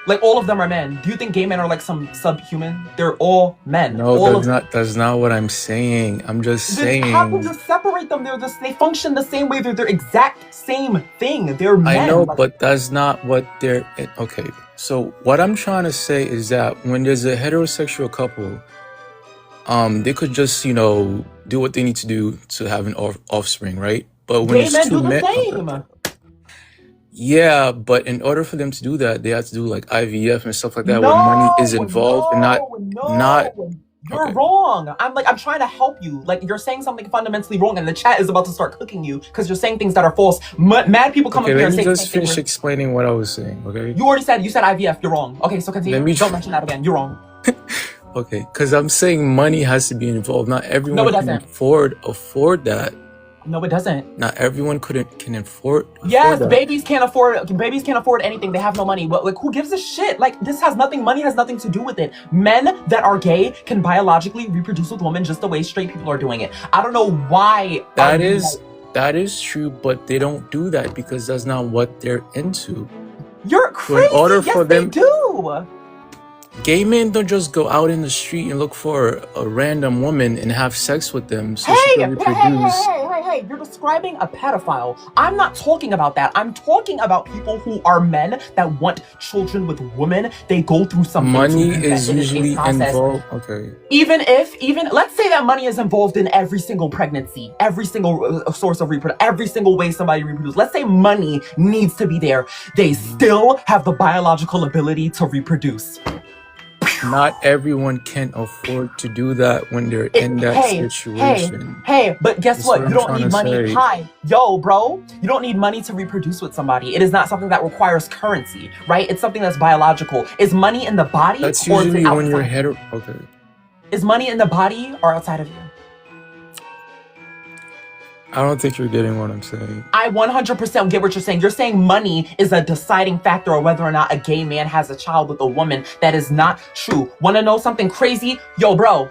[SPEAKER 1] Like all of them are men. Do you think gay men are like some subhuman? They're all men.
[SPEAKER 3] No, that's not what I'm saying. I'm just saying.
[SPEAKER 1] How can you separate them? They function the same way. They're the exact same thing. They're men.
[SPEAKER 3] I know, but that's not what they're. Okay. So what I'm trying to say is that when there's a heterosexual couple, they could just do what they need to do to have an offspring, right? But when
[SPEAKER 1] gay men do the same.
[SPEAKER 3] Yeah, but in order for them to do that, they have to do like IVF and stuff like that, where money is involved and not.
[SPEAKER 1] You're wrong. I'm trying to help you. Like you're saying something fundamentally wrong, and the chat is about to start cooking you because you're saying things that are false. Mad people come up here and say.
[SPEAKER 3] Let me just finish explaining what I was saying. Okay.
[SPEAKER 1] You said IVF. You're wrong. Okay, so continue. Don't mention that again. You're wrong.
[SPEAKER 3] Okay, because I'm saying money has to be involved. Not everyone can afford that.
[SPEAKER 1] No, it doesn't.
[SPEAKER 3] Not everyone can afford.
[SPEAKER 1] Yes, babies can't afford anything. They have no money. But like, who gives a shit? Like, money has nothing to do with it. Men that are gay can biologically reproduce with women just the way straight people are doing it. I don't know why.
[SPEAKER 3] That is true, but they don't do that because that's not what they're into.
[SPEAKER 1] You're crazy.
[SPEAKER 3] So in order for them,
[SPEAKER 1] they do.
[SPEAKER 3] Gay men don't just go out in the street and look for a random woman and have sex with them so she can reproduce.
[SPEAKER 1] hey, you're describing a pedophile. I'm not talking about that. I'm talking about people who are men that want children with women. They go through something.
[SPEAKER 3] Money is usually involved. Okay.
[SPEAKER 1] Even let's say that money is involved in every single pregnancy, every single source of reproduction, every single way somebody reproduces. Let's say money needs to be there. They still have the biological ability to reproduce.
[SPEAKER 3] Not everyone can afford to do that when they're in that situation.
[SPEAKER 1] Hey, but guess
[SPEAKER 3] That's
[SPEAKER 1] what?
[SPEAKER 3] what
[SPEAKER 1] You
[SPEAKER 3] I'm
[SPEAKER 1] don't need
[SPEAKER 3] trying to
[SPEAKER 1] money.
[SPEAKER 3] say.
[SPEAKER 1] Hi, yo, bro. You don't need money to reproduce with somebody. It is not something that requires currency, right? It's something that's biological. Is money in the body
[SPEAKER 3] That's
[SPEAKER 1] or is
[SPEAKER 3] usually
[SPEAKER 1] it
[SPEAKER 3] when you're
[SPEAKER 1] outside?
[SPEAKER 3] Okay.
[SPEAKER 1] Is money in the body or outside of you?
[SPEAKER 3] I don't think you're getting what I'm saying.
[SPEAKER 1] I 100% get what you're saying. You're saying money is a deciding factor of whether or not a gay man has a child with a woman. That is not true. Want to know something crazy? Yo, bro.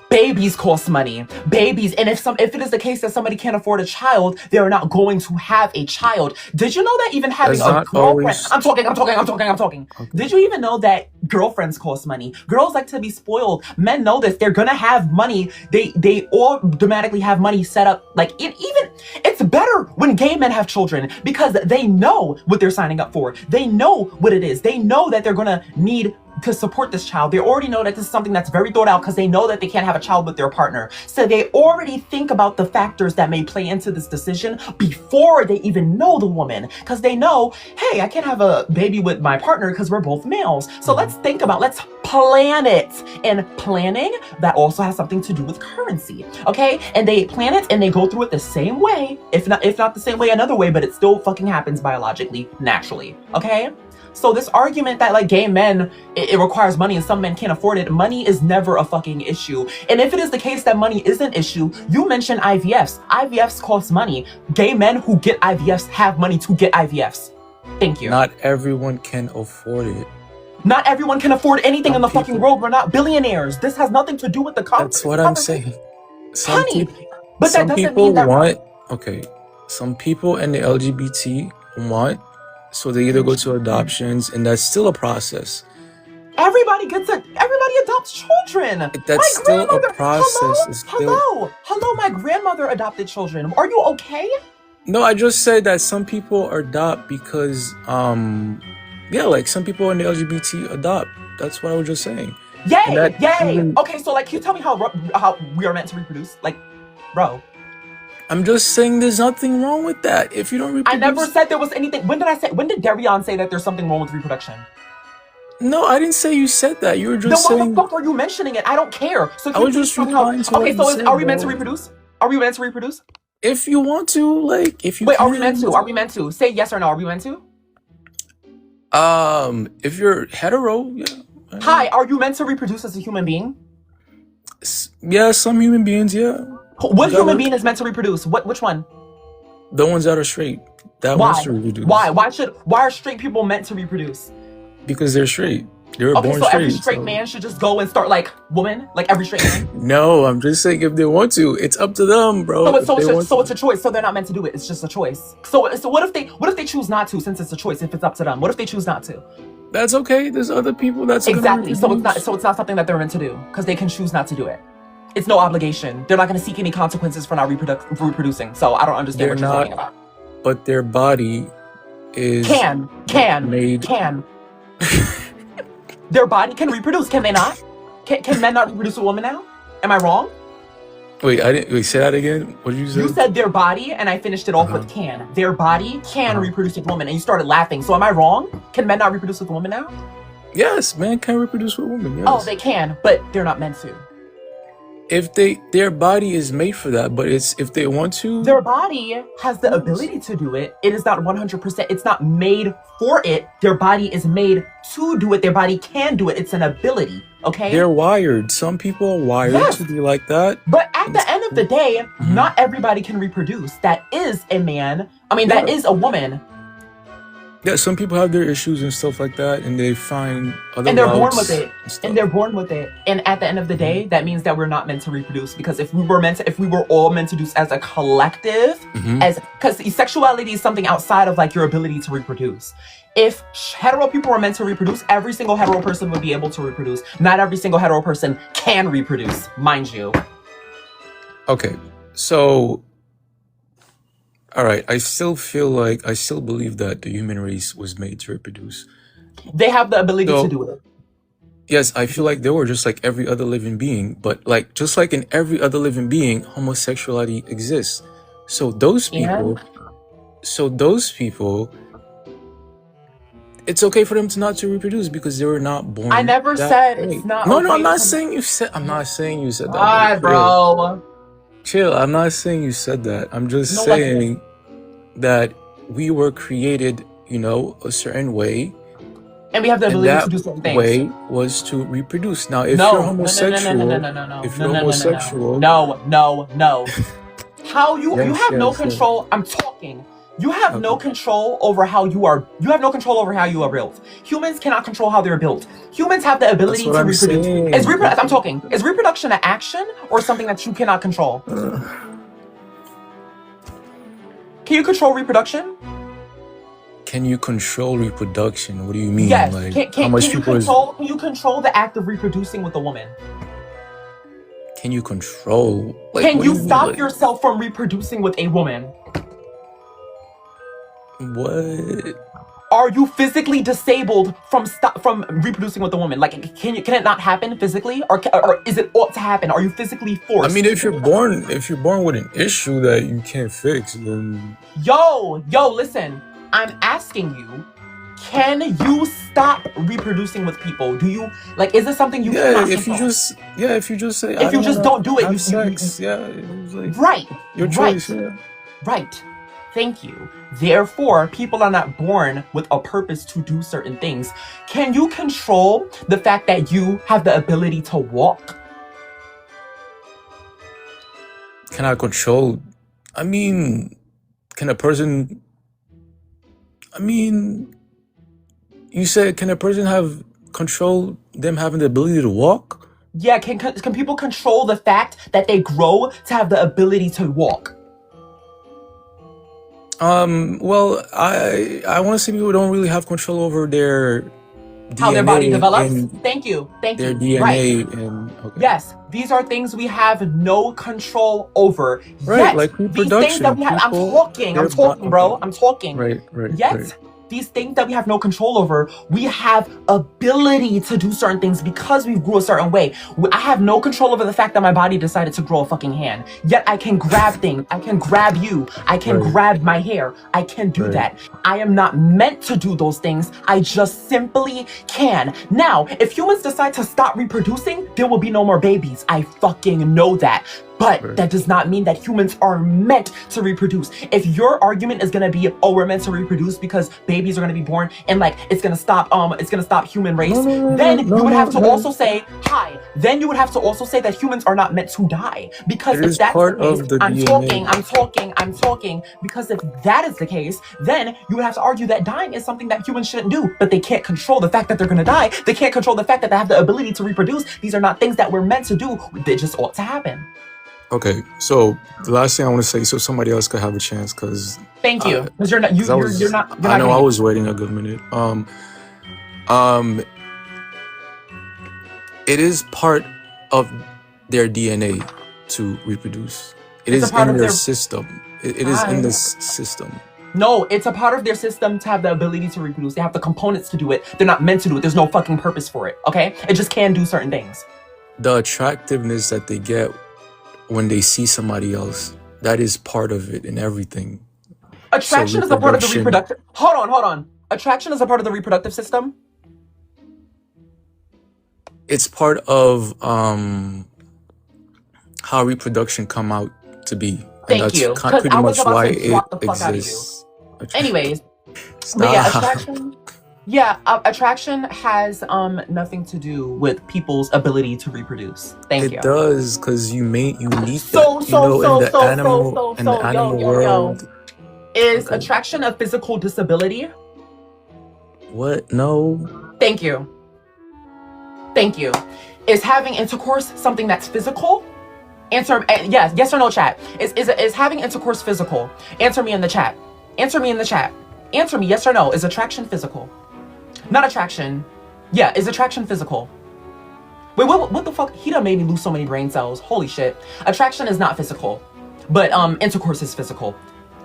[SPEAKER 1] Babies cost money. Babies, and if it is the case that somebody can't afford a child, they're not going to have a child. Did you know that even having
[SPEAKER 3] That's
[SPEAKER 1] a
[SPEAKER 3] not
[SPEAKER 1] girlfriend?
[SPEAKER 3] always-
[SPEAKER 1] I'm talking.
[SPEAKER 3] Okay.
[SPEAKER 1] Did you even know that girlfriends cost money? Girls like to be spoiled. Men know this. They're gonna have money. They automatically have money set up. Like it's better when gay men have children because they know what they're signing up for. They know what it is. They know that they're gonna need to support this child. They already know that this is something that's very thought out because they know that they can't have a child with their partner. So they already think about the factors that may play into this decision before they even know the woman. Because they know, hey, I can't have a baby with my partner because we're both males. So let's plan it. And planning, that also has something to do with currency. Okay? And they plan it and they go through it the same way. If not the same way, another way, but it still fucking happens biologically, naturally. Okay? So this argument that like gay men, it requires money and some men can't afford it, money is never a fucking issue. And if it is the case that money is an issue, you mentioned IVFs. IVFs cost money. Gay men who get IVFs have money to get IVFs. Thank you.
[SPEAKER 3] Not everyone can afford it.
[SPEAKER 1] Not everyone can afford anything
[SPEAKER 3] Some
[SPEAKER 1] in the fucking
[SPEAKER 3] people-
[SPEAKER 1] world. We're not billionaires. This has nothing to do with the
[SPEAKER 3] That's what I'm saying. Some
[SPEAKER 1] Honey,
[SPEAKER 3] people,
[SPEAKER 1] but that
[SPEAKER 3] some
[SPEAKER 1] doesn't
[SPEAKER 3] people
[SPEAKER 1] mean that
[SPEAKER 3] want. Okay, some people in the LGBT want, so they either go to adoptions, and that's still a process.
[SPEAKER 1] everybody adopts children.
[SPEAKER 3] That's
[SPEAKER 1] My
[SPEAKER 3] still a
[SPEAKER 1] grandmother-
[SPEAKER 3] process.
[SPEAKER 1] Hello,
[SPEAKER 3] It's still-
[SPEAKER 1] hello. My grandmother adopted children. Are you okay?
[SPEAKER 3] No, I just said that some people adopt because, like some people in the LGBT adopt. That's what I was just saying. And
[SPEAKER 1] Yay!
[SPEAKER 3] that even-
[SPEAKER 1] Okay, so like, can you tell me how we are meant to reproduce? Like, bro,
[SPEAKER 3] I'm just saying there's nothing wrong with that. If you don't
[SPEAKER 1] I
[SPEAKER 3] reproduce,
[SPEAKER 1] never said there was anything. When did Dereon say that there's something wrong with reproduction?
[SPEAKER 3] No, I didn't say you said that. You were
[SPEAKER 1] Then
[SPEAKER 3] just
[SPEAKER 1] why
[SPEAKER 3] saying.
[SPEAKER 1] the fuck are you mentioning it? I don't care. So
[SPEAKER 3] I was just replying to what
[SPEAKER 1] Okay,
[SPEAKER 3] you
[SPEAKER 1] so
[SPEAKER 3] said,
[SPEAKER 1] are we meant to
[SPEAKER 3] bro.
[SPEAKER 1] reproduce? Are we meant to reproduce?
[SPEAKER 3] If you want to, like, if you
[SPEAKER 1] Wait, are we
[SPEAKER 3] can.
[SPEAKER 1] meant to? Are we meant to? Say yes or no. Are we meant to?
[SPEAKER 3] If you're hetero, yeah.
[SPEAKER 1] Hi, are you meant to reproduce as a human being?
[SPEAKER 3] Yeah, some human beings, yeah.
[SPEAKER 1] What
[SPEAKER 3] Yeah,
[SPEAKER 1] human
[SPEAKER 3] but-
[SPEAKER 1] being is meant to reproduce? Which one?
[SPEAKER 3] The ones that are straight. That
[SPEAKER 1] Why?
[SPEAKER 3] wants to reproduce.
[SPEAKER 1] Why? Why are straight people meant to reproduce?
[SPEAKER 3] Because they're straight. They were
[SPEAKER 1] Okay,
[SPEAKER 3] born
[SPEAKER 1] so
[SPEAKER 3] straight.
[SPEAKER 1] every straight man should just go and start like woman, like every straight man.
[SPEAKER 3] No, I'm just saying if they want to, it's up to them, bro.
[SPEAKER 1] So,
[SPEAKER 3] If they want
[SPEAKER 1] it's a choice. So they're not meant to do it. It's just a choice. So what if they choose not to? Since it's a choice, if it's up to them, what if they choose not to?
[SPEAKER 3] That's okay. There's other people that's gonna
[SPEAKER 1] Exactly. So
[SPEAKER 3] reproduce.
[SPEAKER 1] it's not something that they're meant to do because they can choose not to do it. It's no obligation. They're not going to seek any consequences for not reproducing. So I don't understand
[SPEAKER 3] They're
[SPEAKER 1] what you're
[SPEAKER 3] not-
[SPEAKER 1] talking about.
[SPEAKER 3] But their body is made.
[SPEAKER 1] Can. Their body can reproduce. Can they not? Can men not reproduce a woman now? Am I wrong?
[SPEAKER 3] Wait, say that again. What did you say?
[SPEAKER 1] You said their body, and I finished it off with can. Their body can reproduce with a woman, and you started laughing. So am I wrong? Can men not reproduce with a woman now?
[SPEAKER 3] Yes, man can reproduce with women. Yes.
[SPEAKER 1] Oh, they can, but they're not meant to.
[SPEAKER 3] If their body is made for that, but it's if they want to.
[SPEAKER 1] Their body has the ability to do it. It is not 100%. It's not made for it. Their body is made to do it. Their body can do it. It's an ability. Okay.
[SPEAKER 3] They're wired. Some people are wired
[SPEAKER 1] Yes.
[SPEAKER 3] to be like that.
[SPEAKER 1] But at the end of the day, not everybody can reproduce. That is a man. I mean, that is a woman.
[SPEAKER 3] Yeah, some people have their issues and stuff like that, and they find other
[SPEAKER 1] And they're born
[SPEAKER 3] routes
[SPEAKER 1] with it.
[SPEAKER 3] and stuff.
[SPEAKER 1] And they're born with it. And at the end of the day, that means that we're not meant to reproduce. Because if we were all meant to do as a collective, because sexuality is something outside of like your ability to reproduce. If hetero people were meant to reproduce, every single hetero person would be able to reproduce. Not every single hetero person can reproduce, mind you.
[SPEAKER 3] Okay, so All right, I still believe that the human race was made to reproduce.
[SPEAKER 1] They have the ability to
[SPEAKER 3] So,
[SPEAKER 1] do it.
[SPEAKER 3] yes, I feel like they were just like every other living being, but like just like in every other living being, homosexuality exists. So those
[SPEAKER 1] And
[SPEAKER 3] people, it's okay for them to not to reproduce because they were not born
[SPEAKER 1] I never
[SPEAKER 3] that
[SPEAKER 1] said
[SPEAKER 3] way.
[SPEAKER 1] it's not
[SPEAKER 3] No,
[SPEAKER 1] okay.
[SPEAKER 3] I'm not saying you said. I'm not saying you said that.
[SPEAKER 1] God, bro.
[SPEAKER 3] Chill. I'm not saying you said that. I'm just
[SPEAKER 1] No, like,
[SPEAKER 3] saying that we were created, a certain way,
[SPEAKER 1] and we have the
[SPEAKER 3] and
[SPEAKER 1] ability to
[SPEAKER 3] that
[SPEAKER 1] do certain things.
[SPEAKER 3] way was to reproduce. Now, if
[SPEAKER 1] No,
[SPEAKER 3] you're
[SPEAKER 1] no, no, no, no, no,
[SPEAKER 3] homosexual,
[SPEAKER 1] no, no, no, no,
[SPEAKER 3] if
[SPEAKER 1] no,
[SPEAKER 3] you're
[SPEAKER 1] no, no,
[SPEAKER 3] homosexual,
[SPEAKER 1] no. How you
[SPEAKER 3] yes,
[SPEAKER 1] have no
[SPEAKER 3] yes, yes.
[SPEAKER 1] control. I'm talking. You have no
[SPEAKER 3] Okay.
[SPEAKER 1] control over how you are. You have no control over how you are built. Humans cannot control how they're built. Humans have the
[SPEAKER 3] That's
[SPEAKER 1] ability
[SPEAKER 3] what
[SPEAKER 1] to
[SPEAKER 3] I'm
[SPEAKER 1] reproduce.
[SPEAKER 3] saying.
[SPEAKER 1] I'm talking. Is reproduction an action or something that you cannot control? Can you control reproduction?
[SPEAKER 3] Can you control reproduction? What do you mean?
[SPEAKER 1] Yes.
[SPEAKER 3] Like,
[SPEAKER 1] Can
[SPEAKER 3] how much
[SPEAKER 1] you
[SPEAKER 3] people is?
[SPEAKER 1] can you control the act of reproducing with a woman?
[SPEAKER 3] Can you control? Like,
[SPEAKER 1] Can
[SPEAKER 3] what do
[SPEAKER 1] you
[SPEAKER 3] you mean?
[SPEAKER 1] stop
[SPEAKER 3] Like,
[SPEAKER 1] yourself from reproducing with a woman?
[SPEAKER 3] what?
[SPEAKER 1] Are you physically disabled from reproducing with a woman? Like, can it not happen physically, or is it ought to happen? Are you physically
[SPEAKER 3] I
[SPEAKER 1] forced?
[SPEAKER 3] mean, if you're born with an issue that you can't fix, then
[SPEAKER 1] Yo, listen. I'm asking you, can you stop reproducing with people? Do you like? Is this something you
[SPEAKER 3] yeah,
[SPEAKER 1] cannot
[SPEAKER 3] if you
[SPEAKER 1] control?
[SPEAKER 3] just say
[SPEAKER 1] If you just don't do it,
[SPEAKER 3] have
[SPEAKER 1] you
[SPEAKER 3] sex, yeah, it's like
[SPEAKER 1] right,
[SPEAKER 3] your
[SPEAKER 1] right,
[SPEAKER 3] choice, yeah.
[SPEAKER 1] right. Thank you. Therefore, people are not born with a purpose to do certain things. Can you control the fact that you have the ability to walk?
[SPEAKER 3] Can I control? I mean, can a person? I mean, you said can a person have control? Them having the ability to walk?
[SPEAKER 1] Yeah, can people control the fact that they grow to have the ability to walk?
[SPEAKER 3] Well, I want to say people don't really have control over their
[SPEAKER 1] How their body
[SPEAKER 3] DNA
[SPEAKER 1] develops?
[SPEAKER 3] and
[SPEAKER 1] Thank you.
[SPEAKER 3] their
[SPEAKER 1] Right.
[SPEAKER 3] DNA and okay.
[SPEAKER 1] Yes, these are things we have no control over.
[SPEAKER 3] Right,
[SPEAKER 1] Yet,
[SPEAKER 3] like
[SPEAKER 1] these things
[SPEAKER 3] reproduction.
[SPEAKER 1] that we have, I'm
[SPEAKER 3] People,
[SPEAKER 1] talking, bro. I'm talking.
[SPEAKER 3] Right,
[SPEAKER 1] Yet,
[SPEAKER 3] right.
[SPEAKER 1] these things that we have no control over, we have ability to do certain things because we grew a certain way. I have no control over the fact that my body decided to grow a fucking hand. Yet I can grab things. I can grab you. I can
[SPEAKER 3] Right.
[SPEAKER 1] grab my hair. I can do
[SPEAKER 3] Right.
[SPEAKER 1] that. I am not meant to do those things. I just simply can. Now, if humans decide to stop reproducing, there will be no more babies. I fucking know that. But
[SPEAKER 3] Right.
[SPEAKER 1] that does not mean that humans are meant to reproduce. If your argument is gonna be, oh, we're meant to reproduce because babies are gonna be born and like it's gonna stop human race, then you would have to also say, then you would have to also say that humans are not meant to die. Because
[SPEAKER 3] It
[SPEAKER 1] if
[SPEAKER 3] is
[SPEAKER 1] that's
[SPEAKER 3] part
[SPEAKER 1] the case,
[SPEAKER 3] of the
[SPEAKER 1] I'm
[SPEAKER 3] DNA.
[SPEAKER 1] talking, because if that is the case, then you would have to argue that dying is something that humans shouldn't do, but they can't control the fact that they're gonna die. They can't control the fact that they have the ability to reproduce. These are not things that we're meant to do. They just ought to happen.
[SPEAKER 3] Okay, so the last thing I want to say, so somebody else could have a chance, because
[SPEAKER 1] Thank you. Because you're not. You're not.
[SPEAKER 3] I know I
[SPEAKER 1] getting-
[SPEAKER 3] was waiting a good minute. It is part of their DNA to reproduce. It
[SPEAKER 1] It's a
[SPEAKER 3] is
[SPEAKER 1] part
[SPEAKER 3] in
[SPEAKER 1] of
[SPEAKER 3] their
[SPEAKER 1] their-
[SPEAKER 3] system. It is in this system.
[SPEAKER 1] No, it's a part of their system to have the ability to reproduce. They have the components to do it. They're not meant to do it. There's no fucking purpose for it. Okay, it just can do certain things.
[SPEAKER 3] The attractiveness that they get when they see somebody else, that is part of it and everything.
[SPEAKER 1] Attraction is a part of the
[SPEAKER 3] reproduction-
[SPEAKER 1] reproductive. Hold on. Attraction is a part of the reproductive system.
[SPEAKER 3] It's part of how reproduction come out to be. And
[SPEAKER 1] Thank you,
[SPEAKER 3] That's
[SPEAKER 1] 'cause
[SPEAKER 3] pretty
[SPEAKER 1] I was
[SPEAKER 3] much
[SPEAKER 1] about
[SPEAKER 3] why
[SPEAKER 1] to
[SPEAKER 3] it
[SPEAKER 1] swap the fuck out of you.
[SPEAKER 3] exists.
[SPEAKER 1] Anyways, but yeah,
[SPEAKER 3] Stop.
[SPEAKER 1] attraction. Yeah, attraction has nothing to do with people's ability to reproduce. Thank you.
[SPEAKER 3] It does, because you need
[SPEAKER 1] So,
[SPEAKER 3] that. In the animal
[SPEAKER 1] yo.
[SPEAKER 3] world.
[SPEAKER 1] Is
[SPEAKER 3] Okay.
[SPEAKER 1] attraction a physical disability?
[SPEAKER 3] What? No.
[SPEAKER 1] Thank you. Is having intercourse something that's physical? Answer yes or no, chat. Is having intercourse physical? Answer me in the chat. Answer me, yes or no. Is attraction physical? Not attraction. Yeah, is attraction physical? Wait, what the fuck? He done made me lose so many brain cells. Holy shit. Attraction is not physical. But intercourse is physical.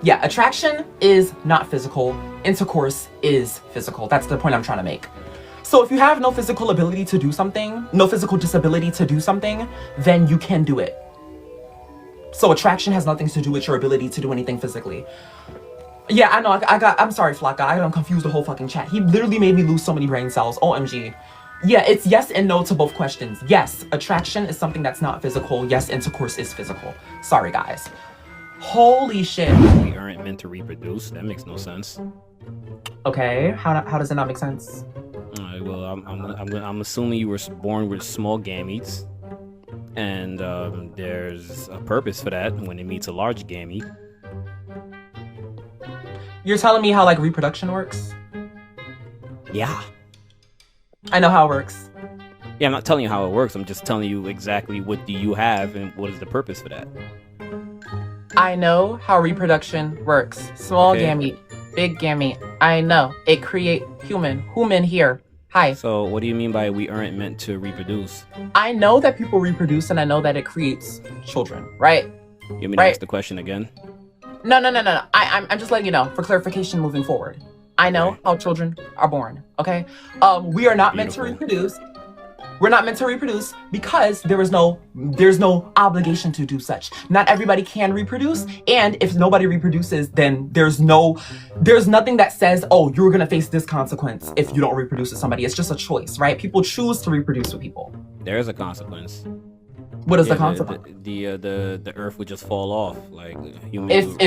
[SPEAKER 1] Yeah, attraction is not physical. Intercourse is physical. That's the point I'm trying to make. So if you have no physical ability to do something, no physical disability to do something, then you can do it. So attraction has nothing to do with your ability to do anything physically. Yeah, I know. I'm sorry, Flocka. I got confused the whole fucking chat. He literally made me lose so many brain cells. OMG. Yeah, it's yes and no to both questions. Yes, attraction is something that's not physical. Yes, intercourse is physical. Sorry, guys. Holy shit.
[SPEAKER 9] We aren't meant to reproduce. That makes no sense.
[SPEAKER 1] Okay, how does it not make sense?
[SPEAKER 9] Alright, well, I'm assuming you were born with small gametes, and there's a purpose for that when it meets a large gamete.
[SPEAKER 1] You're telling me how like reproduction works?
[SPEAKER 9] Yeah.
[SPEAKER 1] I know how it works.
[SPEAKER 9] Yeah, I'm not telling you how it works. I'm just telling you exactly what do you have and what is the purpose for that.
[SPEAKER 1] I know how reproduction works. Small gamete, big gamete. I know. It create human here. Hi.
[SPEAKER 9] So what do you mean by we aren't meant to reproduce?
[SPEAKER 1] I know that people reproduce and I know that it creates children, right?
[SPEAKER 9] You want me to ask the question again?
[SPEAKER 1] No. I'm just letting you know for clarification moving forward. I know how children are born, okay? We are not meant to reproduce. We're not meant to reproduce because there's no obligation to do such. Not everybody can reproduce, and if nobody reproduces, then there's nothing that says, oh, you're gonna face this consequence if you don't reproduce with somebody. It's just a choice, right? People choose to reproduce with people.
[SPEAKER 9] There is a consequence.
[SPEAKER 1] What is the consequence?
[SPEAKER 9] The earth would just fall off, like humans.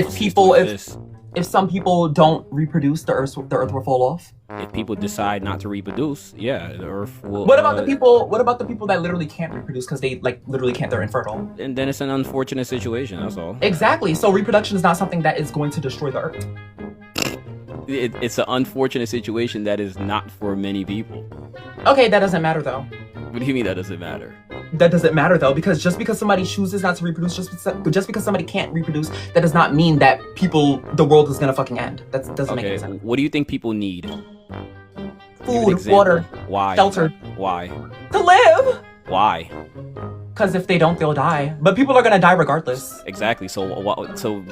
[SPEAKER 1] If some people don't reproduce, the earth will fall off.
[SPEAKER 9] If people decide not to reproduce, yeah, the earth will.
[SPEAKER 1] What about the people? What about the people that literally can't reproduce because they like literally can't? They're infertile.
[SPEAKER 9] And then it's an unfortunate situation. That's all.
[SPEAKER 1] Exactly. So reproduction is not something that is going to destroy the earth.
[SPEAKER 9] It's an unfortunate situation that is not for many people.
[SPEAKER 1] Okay, that doesn't matter though.
[SPEAKER 9] What do you mean that doesn't matter?
[SPEAKER 1] That doesn't matter though, because just because somebody chooses not to reproduce, just because somebody can't reproduce, that does not mean that the world is gonna fucking end. That doesn't make any sense.
[SPEAKER 9] What do you think people need?
[SPEAKER 1] Food, water,
[SPEAKER 9] why?
[SPEAKER 1] Shelter.
[SPEAKER 9] Why?
[SPEAKER 1] To live.
[SPEAKER 9] Why?
[SPEAKER 1] Because if they don't, they'll die. But people are gonna die regardless.
[SPEAKER 9] Exactly. So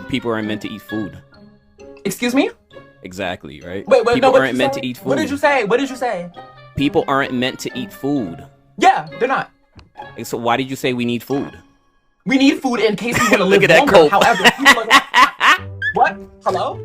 [SPEAKER 9] people aren't meant to eat food.
[SPEAKER 1] Excuse me?
[SPEAKER 9] Exactly. Right.
[SPEAKER 1] Wait.
[SPEAKER 9] People
[SPEAKER 1] no,
[SPEAKER 9] aren't meant to eat food.
[SPEAKER 1] What did you say? What did you say?
[SPEAKER 9] People aren't meant to eat food.
[SPEAKER 1] Yeah, they're not.
[SPEAKER 9] So why did you say we need food?
[SPEAKER 1] We need food in case we want to live
[SPEAKER 9] Look at
[SPEAKER 1] longer.
[SPEAKER 9] that
[SPEAKER 1] However, people are what? Hello?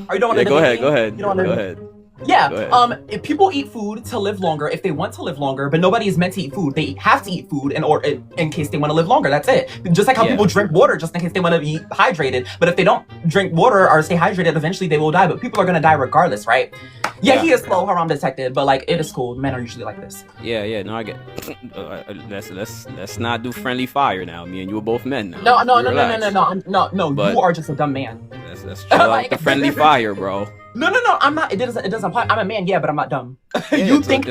[SPEAKER 1] Are you don't want to?
[SPEAKER 9] Go ahead.
[SPEAKER 1] Go ahead. Yeah. If people eat food to live longer, if they want to live longer, but nobody is meant to eat food, they have to eat food in case they want to live longer. That's it. Just like how people drink water just in case they want to be hydrated. But if they don't drink water or stay hydrated, eventually they will die. But people are gonna die regardless, right? Yeah, he is slow, haram detected, but like it is cool. Men are usually like this.
[SPEAKER 9] Yeah. No, I get. Let's not do friendly fire now. Me and you are both men now.
[SPEAKER 1] No. But you are just a dumb man.
[SPEAKER 9] Let's chill out the friendly fire, bro.
[SPEAKER 1] No, I'm not. It doesn't apply. I'm a man, yeah, but I'm not dumb. You thought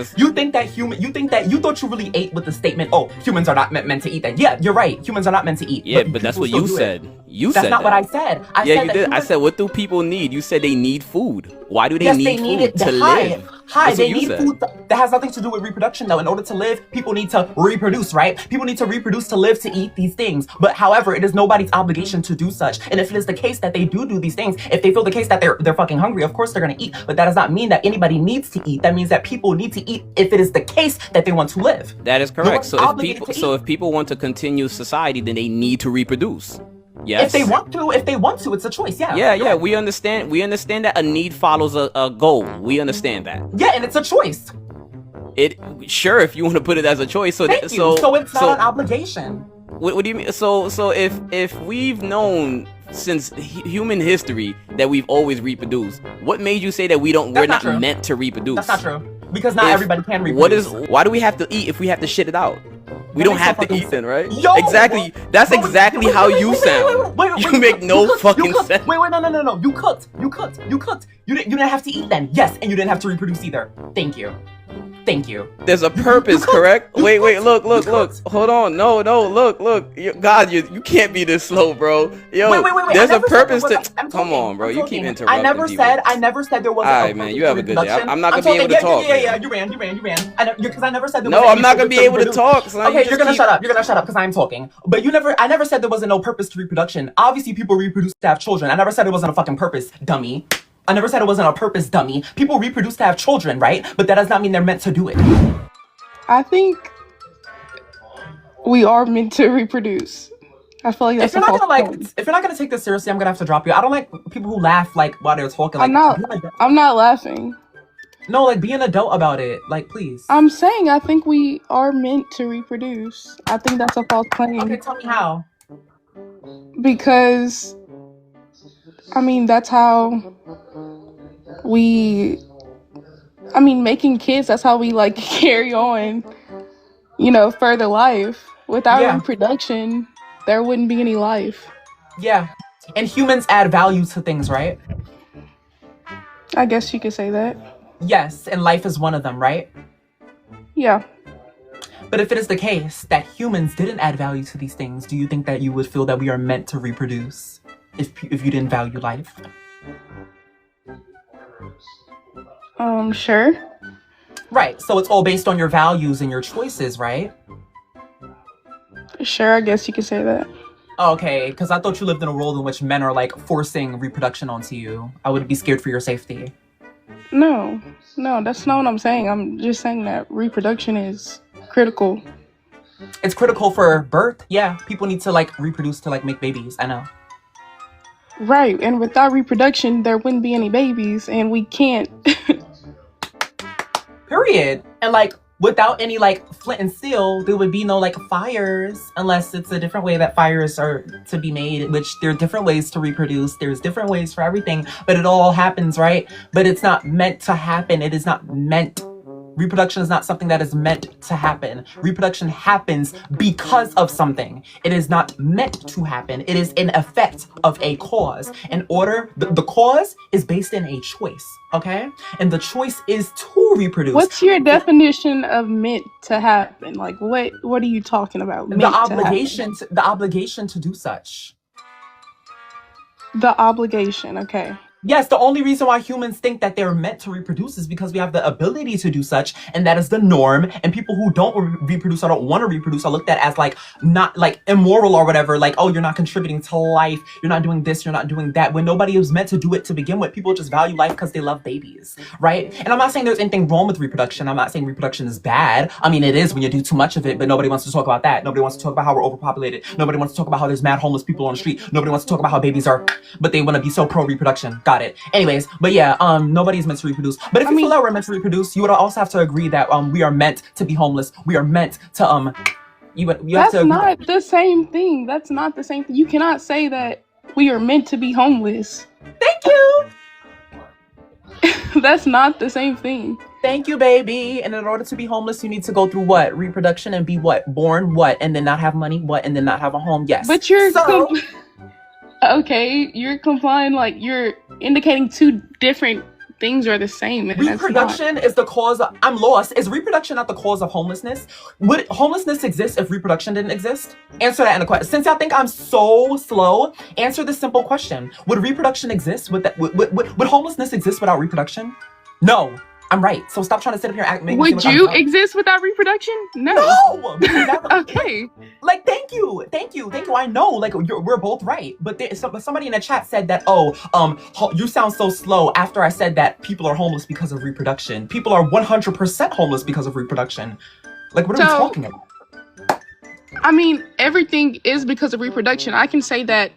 [SPEAKER 1] you really ate with the statement, oh, humans are not meant to eat that. Yeah, you're right. Humans are not meant to eat.
[SPEAKER 9] Yeah, but that's what you said.
[SPEAKER 1] That's not what I said.
[SPEAKER 9] You did. I said, what do people need? You said they need food. Why do they need food to live?
[SPEAKER 1] They need food that has nothing to do with reproduction, though. In order to live, people need to reproduce, right? People need to reproduce to live, to eat these things. But however, it is nobody's obligation to do such. And if it is the case that they do these things, if they feel the case that they're fucking hungry, of course they're gonna eat. But that does not mean that anybody needs to eat. That means that people need to eat if it is the case that they want to live.
[SPEAKER 9] That is correct. So if people want to continue society, then they need to reproduce. Yes.
[SPEAKER 1] If they want to, it's a choice. Yeah.
[SPEAKER 9] Yeah. We understand that a need follows a goal. We understand that.
[SPEAKER 1] Yeah, and it's a choice.
[SPEAKER 9] Sure, if you want to put it as a choice. So
[SPEAKER 1] it's not an obligation.
[SPEAKER 9] What do you mean? So if we've known since human history that we've always reproduced, what made you say that we're not meant to reproduce?
[SPEAKER 1] That's not true. Because not everybody can reproduce.
[SPEAKER 9] Why do we have to eat if we have to shit it out? We don't have to eat then, right?
[SPEAKER 1] Yo,
[SPEAKER 9] exactly. That's exactly how you sound. You make no fucking sense.
[SPEAKER 1] Wait, no. You cooked. You didn't have to eat then. Yes, and you didn't have to reproduce either. Thank you. Thank you.
[SPEAKER 9] There's a purpose, correct? Wait, look. Hold on. No, look. God, you can't be this slow, bro. Yo,
[SPEAKER 1] Wait.
[SPEAKER 9] there's a purpose to.
[SPEAKER 1] I'm
[SPEAKER 9] Come
[SPEAKER 1] talking,
[SPEAKER 9] on, bro.
[SPEAKER 1] I'm
[SPEAKER 9] You
[SPEAKER 1] talking.
[SPEAKER 9] keep interrupting.
[SPEAKER 1] I never said there wasn't.
[SPEAKER 9] All right, man. You have a good day. I'm not gonna be able to talk.
[SPEAKER 1] Yeah. You ran. Because I never said there
[SPEAKER 9] No,
[SPEAKER 1] wasn't
[SPEAKER 9] I'm not gonna be able to talk. Son.
[SPEAKER 1] Okay, you're gonna shut up. You're gonna shut up because I'm talking. But I never said there wasn't no purpose to reproduction. Obviously, people reproduce to have children. I never said it wasn't a fucking purpose, dummy. I never said it wasn't a purpose, dummy. People reproduce to have children, right? But that does not mean they're meant to do it.
[SPEAKER 10] I think we are meant to reproduce. I feel like that's
[SPEAKER 1] if you're not gonna take this seriously, I'm gonna have to drop you. I don't like people who laugh like while they're talking. Like,
[SPEAKER 10] I'm not laughing.
[SPEAKER 1] No, like be an adult about it. Like, please.
[SPEAKER 10] I'm saying I think we are meant to reproduce. I think that's a false claim.
[SPEAKER 1] Okay, tell me how.
[SPEAKER 10] Because that's how making kids, that's how we like carry on, further life. Without reproduction, there wouldn't be any life.
[SPEAKER 1] Yeah. And humans add value to things, right?
[SPEAKER 10] I guess you could say that.
[SPEAKER 1] Yes, and life is one of them, right?
[SPEAKER 10] Yeah.
[SPEAKER 1] But if it is the case that humans didn't add value to these things, do you think that you would feel that we are meant to reproduce if you didn't value life?
[SPEAKER 10] Sure.
[SPEAKER 1] Right, so it's all based on your values and your choices, right?
[SPEAKER 10] Sure, I guess you could say that.
[SPEAKER 1] Okay, because I thought you lived in a world in which men are like forcing reproduction onto you. I would be scared for your safety.
[SPEAKER 10] No, that's not what I'm saying. I'm just saying that reproduction is critical.
[SPEAKER 1] It's critical for birth. Yeah, people need to like reproduce to like make babies. I know.
[SPEAKER 10] Right, and without reproduction, there wouldn't be any babies, and we can't.
[SPEAKER 1] Period. And like without any like flint and steel, there would be no like fires, unless it's a different way that fires are to be made, which there are different ways to reproduce. There's different ways for everything, but it all happens, right? But it's not meant to happen. It is not meant. Reproduction is not something that is meant to happen. Reproduction happens because of something. It is not meant to happen. It is an effect of a cause. The cause is based in a choice, okay? And the choice is to reproduce.
[SPEAKER 10] What's your definition of meant to happen? Like, what are you talking about?
[SPEAKER 1] The obligation to do such.
[SPEAKER 10] The obligation, okay.
[SPEAKER 1] Yes, the only reason why humans think that they're meant to reproduce is because we have the ability to do such, and that is the norm. And people who don't reproduce or don't want to reproduce are looked at as like not like immoral or whatever. Like, oh, you're not contributing to life. You're not doing this. You're not doing that. When nobody was meant to do it to begin with, people just value life because they love babies, right? And I'm not saying there's anything wrong with reproduction. I'm not saying reproduction is bad. I mean, it is when you do too much of it, but nobody wants to talk about that. Nobody wants to talk about how we're overpopulated. Nobody wants to talk about how there's mad homeless people on the street. Nobody wants to talk about how babies are, but they want to be so pro reproduction. Got it. Anyways, but yeah, nobody's meant to reproduce. But if you feel that we're meant to reproduce, you would also have to agree that we are meant to be homeless. We are meant to you have to
[SPEAKER 10] That's not the same thing. That's not the same thing. You cannot say that we are meant to be homeless.
[SPEAKER 1] Thank you.
[SPEAKER 10] That's not the same thing.
[SPEAKER 1] Thank you, baby. And in order to be homeless, you need to go through what? Reproduction and be what? Born what? And then not have money? What? And then not have a home? Yes.
[SPEAKER 10] But you're okay, you're complying, like you're indicating two different things are the same. And
[SPEAKER 1] reproduction is the cause of, I'm lost. Is reproduction not the cause of homelessness? Would homelessness exist if reproduction didn't exist? Answer that in a question. Since I think I'm so slow, answer this simple question. Would reproduction exist? Would homelessness exist without reproduction? No. I'm right. So stop trying to sit up here and act.
[SPEAKER 10] Would you exist without reproduction? No.
[SPEAKER 1] No.
[SPEAKER 10] Okay.
[SPEAKER 1] Like, thank you. I know, like, we're both right. But somebody in the chat said that, you sound so slow after I said that people are homeless because of reproduction. People are 100% homeless because of reproduction. Like, what are we talking about?
[SPEAKER 10] I mean, everything is because of reproduction. I can say that,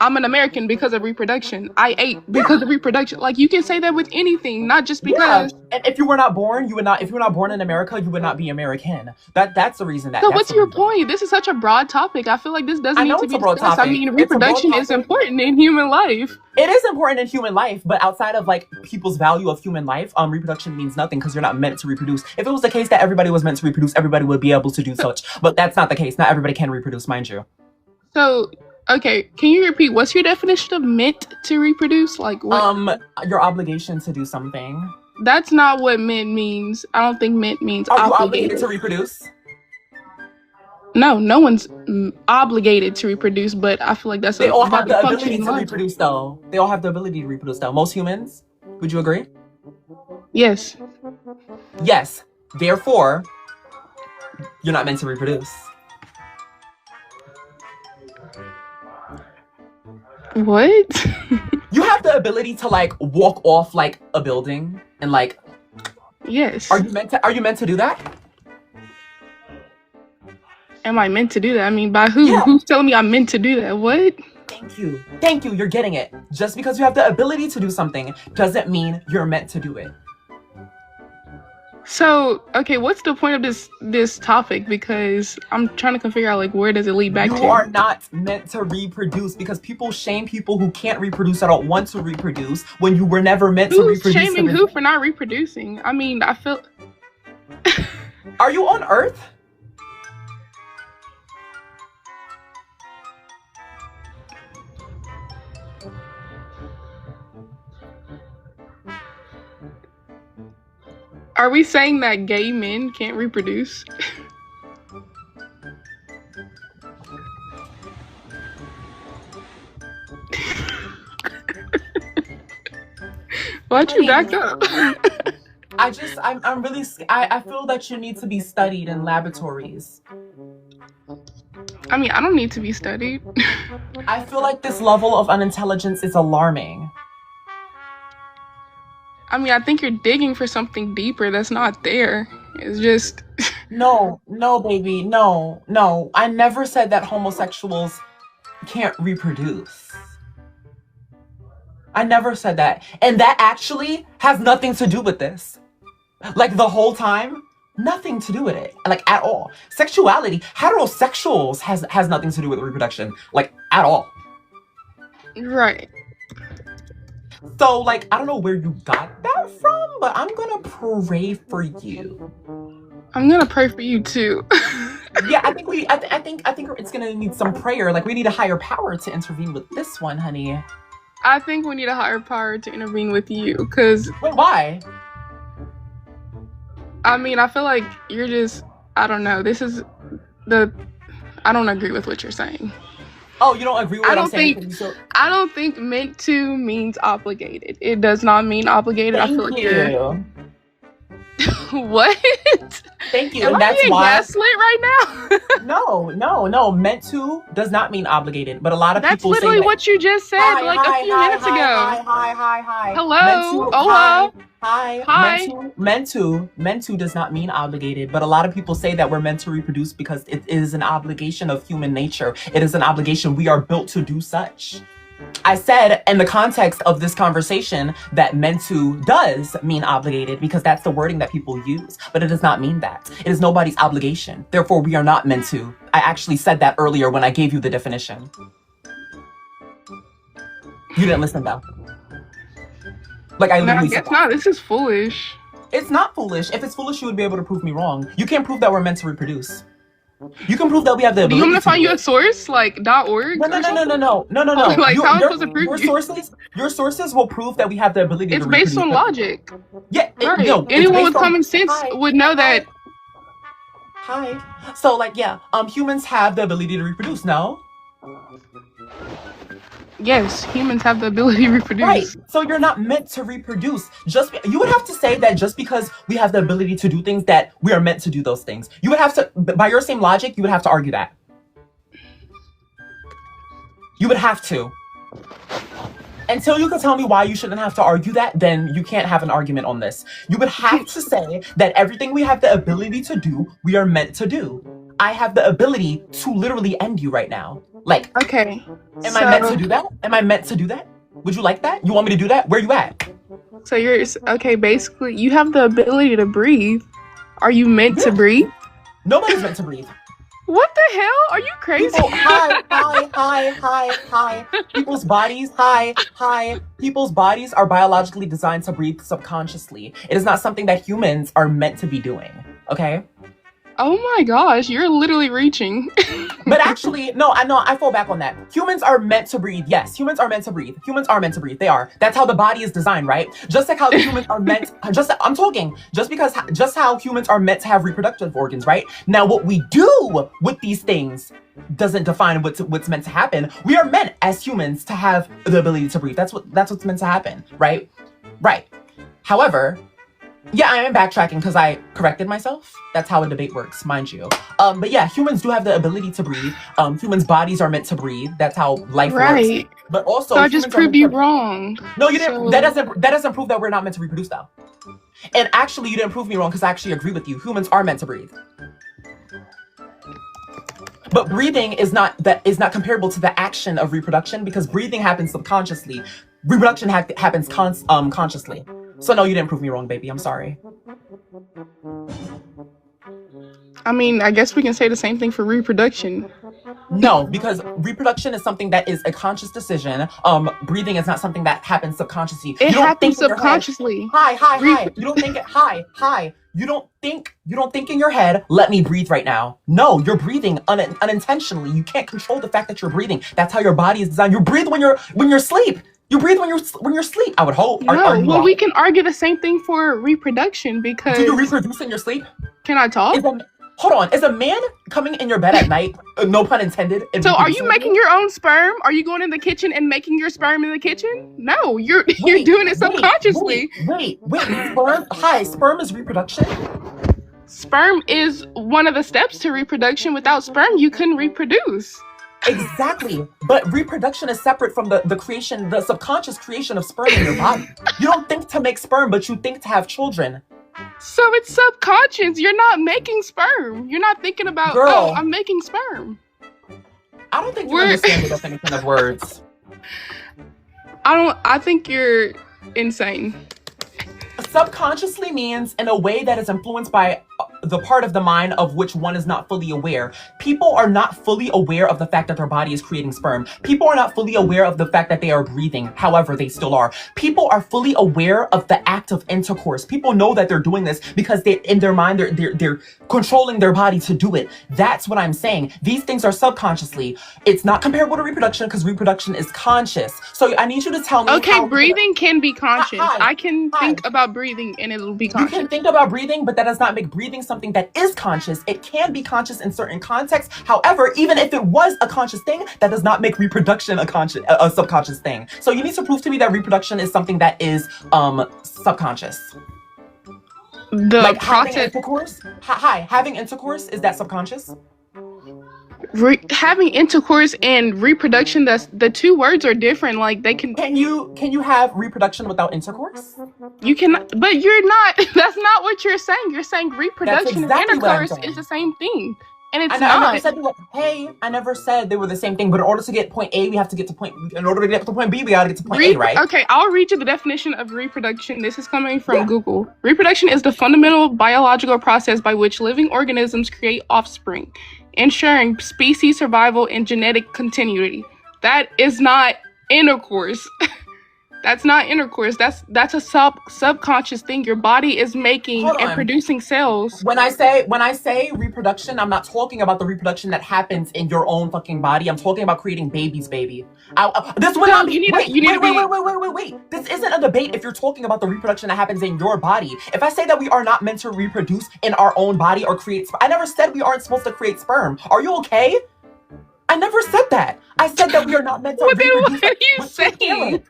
[SPEAKER 10] I'm an American because of reproduction. I ate because of reproduction. Like, you can say that with anything, not just because.
[SPEAKER 1] Yeah. And if you were not born, you would not. If you were not born in America, you would not be American. That's the reason that.
[SPEAKER 10] So what's your point? This is such a broad topic. I feel like this doesn't need to be discussed. I mean, reproduction is important in human life.
[SPEAKER 1] It is important in human life, but outside of like people's value of human life, reproduction means nothing because you're not meant to reproduce. If it was the case that everybody was meant to reproduce, everybody would be able to do such. But that's not the case. Not everybody can reproduce, mind you.
[SPEAKER 10] So. Okay, can you repeat? What's your definition of meant to reproduce? Like what?
[SPEAKER 1] Your obligation to do something.
[SPEAKER 10] That's not what meant means. I don't think meant means
[SPEAKER 1] Are you
[SPEAKER 10] obligated.
[SPEAKER 1] obligated to reproduce?
[SPEAKER 10] No, no one's obligated to reproduce, but I feel like that's
[SPEAKER 1] They all have the ability
[SPEAKER 10] functioning
[SPEAKER 1] to
[SPEAKER 10] logic.
[SPEAKER 1] reproduce, though. They all have the ability to reproduce, though. Most humans. Would you agree?
[SPEAKER 10] Yes.
[SPEAKER 1] Yes. Therefore, you're not meant to reproduce.
[SPEAKER 10] What?
[SPEAKER 1] You have the ability to like walk off like a building and like.
[SPEAKER 10] Yes.
[SPEAKER 1] Are you meant to do that?
[SPEAKER 10] Am I meant to do that? I mean, by who?
[SPEAKER 1] Yeah.
[SPEAKER 10] Who's telling me I'm meant to do that? What?
[SPEAKER 1] Thank you. Thank you. You're getting it. Just because you have the ability to do something doesn't mean you're meant to do it.
[SPEAKER 10] So, okay, what's the point of this topic? Because I'm trying to figure out like where does it lead back to?
[SPEAKER 1] You are not meant to reproduce because people shame people who can't reproduce or don't want to reproduce when you were never meant to reproduce.
[SPEAKER 10] Who's shaming who for not reproducing? I mean, I feel.
[SPEAKER 1] Are you on Earth?
[SPEAKER 10] Are we saying that gay men can't reproduce? Why'd you back up?
[SPEAKER 1] I'm really, I feel that you need to be studied in laboratories.
[SPEAKER 10] I mean, I don't need to be studied.
[SPEAKER 1] I feel like this level of unintelligence is alarming.
[SPEAKER 10] I mean, I think you're digging for something deeper that's not there. It's just...
[SPEAKER 1] No, baby, no. I never said that homosexuals can't reproduce. I never said that. And that actually has nothing to do with this. Like the whole time, nothing to do with it. Like at all. Sexuality, heterosexuals has nothing to do with reproduction. Like at all.
[SPEAKER 10] Right.
[SPEAKER 1] So like, I don't know where you got that from, but I'm gonna pray for you.
[SPEAKER 10] I'm gonna pray for you too.
[SPEAKER 1] Yeah, I think it's gonna need some prayer. Like we need a higher power to intervene with this one, honey.
[SPEAKER 10] I think we need a higher power to intervene with you, because...
[SPEAKER 1] Wait, why?
[SPEAKER 10] I mean, I feel like you're just... I don't know. I don't agree with what you're saying.
[SPEAKER 1] Oh, you don't agree with what I'm saying?
[SPEAKER 10] I don't think meant to means obligated. It does not mean obligated. I feel like you're... What?
[SPEAKER 1] Thank you.
[SPEAKER 10] Am
[SPEAKER 1] And
[SPEAKER 10] I
[SPEAKER 1] that's
[SPEAKER 10] being
[SPEAKER 1] why...
[SPEAKER 10] gaslit right now?
[SPEAKER 1] No. Meant to does not mean obligated, but a lot of
[SPEAKER 10] That's
[SPEAKER 1] people say
[SPEAKER 10] literally
[SPEAKER 1] that.
[SPEAKER 10] what you just said a few minutes ago.
[SPEAKER 1] Hi.
[SPEAKER 10] Hello.
[SPEAKER 1] Hola.
[SPEAKER 10] Hi.
[SPEAKER 1] Meant to does not mean obligated, but a lot of people say that we're meant to reproduce because it is an obligation of human nature. It is an obligation. We are built to do such. I said in the context of this conversation that meant to does mean obligated because that's the wording that people use, but it does not mean that. It is nobody's obligation. Therefore, we are not meant to. I actually said that earlier when I gave you the definition. You didn't listen though. Like I literally said that.
[SPEAKER 10] No, this is foolish.
[SPEAKER 1] It's not foolish. If it's foolish, you would be able to prove me wrong. You can't prove that we're meant to reproduce. You can prove that we have the ability.
[SPEAKER 10] Do you want me to find you
[SPEAKER 1] it.
[SPEAKER 10] a source like .org?
[SPEAKER 1] No.
[SPEAKER 10] Like how am I supposed to prove
[SPEAKER 1] Your sources will prove that we have the ability.
[SPEAKER 10] It's
[SPEAKER 1] to
[SPEAKER 10] based
[SPEAKER 1] reproduce.
[SPEAKER 10] on logic.
[SPEAKER 1] Yeah,
[SPEAKER 10] right. Anyone with common sense would know that.
[SPEAKER 1] Hi. So like yeah, humans have the ability to reproduce. No.
[SPEAKER 10] Yes, humans have the ability to reproduce.
[SPEAKER 1] Right. So you're not meant to reproduce. You would have to say that just because we have the ability to do things that we are meant to do those things. You would have to, by your same logic, you would have to argue that. You would have to. Until you can tell me why you shouldn't have to argue that, then you can't have an argument on this. You would have to say that everything we have the ability to do, we are meant to do. I have the ability to literally end you right now. Like,
[SPEAKER 10] okay.
[SPEAKER 1] Am I meant to do that? Am I meant to do that? Would you like that? You want me to do that? Where you at?
[SPEAKER 10] So you're, okay, basically, you have the ability to breathe. Are you meant to breathe?
[SPEAKER 1] Nobody's meant to breathe.
[SPEAKER 10] What the hell? Are you crazy?
[SPEAKER 1] Hi. People's bodies are biologically designed to breathe subconsciously. It is not something that humans are meant to be doing, okay?
[SPEAKER 10] Oh my gosh, you're literally reaching.
[SPEAKER 1] But actually, no, I fall back on that. Humans are meant to breathe. Yes, humans are meant to breathe. Humans are meant to breathe. They are. That's how the body is designed, right? Just like how humans are meant. Just how humans are meant to have reproductive organs, right? Now, what we do with these things doesn't define what's meant to happen. We are meant as humans to have the ability to breathe. That's what's meant to happen, right? Right. However, yeah, I am backtracking because I corrected myself. That's how a debate works, mind you. But yeah, humans do have the ability to breathe. Humans' bodies are meant to breathe. That's how life works. But also,
[SPEAKER 10] so I just proved you wrong.
[SPEAKER 1] No, you didn't. That doesn't prove that we're not meant to reproduce, though. And actually, you didn't prove me wrong because I actually agree with you. Humans are meant to breathe. But breathing is not comparable to the action of reproduction because breathing happens subconsciously. Reproduction happens consciously. So no, you didn't prove me wrong, baby. I'm sorry.
[SPEAKER 10] I mean, I guess we can say the same thing for reproduction.
[SPEAKER 1] No, because reproduction is something that is a conscious decision. Breathing is not something that happens subconsciously.
[SPEAKER 10] It happens subconsciously.
[SPEAKER 1] Hi. You don't think it. Hi. You don't think in your head, let me breathe right now. No, you're breathing unintentionally. You can't control the fact that you're breathing. That's how your body is designed. You breathe when you're asleep. You breathe when you're asleep. I would hope.
[SPEAKER 10] No, we can argue the same thing for reproduction because.
[SPEAKER 1] Do you reproduce in your sleep?
[SPEAKER 10] Can I talk?
[SPEAKER 1] Hold on. Is a man coming in your bed at night? No pun intended.
[SPEAKER 10] So are you making your own sperm? Are you going in the kitchen and making your sperm in the kitchen? No, you're doing it subconsciously.
[SPEAKER 1] Wait. Sperm? Hi, sperm is reproduction?
[SPEAKER 10] Sperm is one of the steps to reproduction. Without sperm, you couldn't reproduce.
[SPEAKER 1] Exactly. But reproduction is separate from the subconscious creation of sperm in your body. You don't think to make sperm, but you think to have children.
[SPEAKER 10] So it's subconscious. You're not making sperm. You're not thinking about, I'm making sperm.
[SPEAKER 1] I don't think you understand the definition of words.
[SPEAKER 10] I think you're insane.
[SPEAKER 1] Subconsciously means in a way that is influenced by the part of the mind of which one is not fully aware. People are not fully aware of the fact that their body is creating sperm. People are not fully aware of the fact that they are breathing. However, they still are. People are fully aware of the act of intercourse. People know that they're doing this because in their mind, they're controlling their body to do it. That's what I'm saying. These things are subconsciously. It's not comparable to reproduction because reproduction is conscious. So I need you to tell me.
[SPEAKER 10] Okay, breathing can be conscious. I can think about breathing and it'll be conscious.
[SPEAKER 1] You can think about breathing, but that does not make breathing something that is conscious. It can be conscious in certain contexts. However, even if it was a conscious thing, that does not make reproduction a subconscious thing. So you need to prove to me that reproduction is something that is subconscious. Having intercourse? Having intercourse, is that subconscious?
[SPEAKER 10] Having intercourse and reproduction, the two words are different. Like they can.
[SPEAKER 1] Can you have reproduction without intercourse?
[SPEAKER 10] You can, but you're not. That's not what you're saying. You're saying reproduction and intercourse is the same thing, and it's not.
[SPEAKER 1] I never said they were the same thing. But in order to get point A, we have to get to point. In order to get to point B, we gotta get to point A, right?
[SPEAKER 10] Okay, I'll read you the definition of reproduction. This is coming from Google. Reproduction is the fundamental biological process by which living organisms create offspring, ensuring species survival and genetic continuity. That is not intercourse. That's not intercourse. That's a subconscious thing. Your body is making and producing cells.
[SPEAKER 1] When I say reproduction, I'm not talking about the reproduction that happens in your own fucking body. I'm talking about creating babies, baby. This would not be. Wait. This isn't a debate if you're talking about the reproduction that happens in your body. If I say that we are not meant to reproduce in our own body or create, I never said we aren't supposed to create sperm. Are you okay? I never said that. I said that we are not meant to reproduce.
[SPEAKER 10] What are you saying?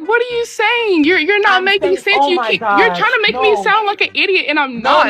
[SPEAKER 10] What are you saying? You're not making sense. You're trying to make me sound like an idiot, and I'm not.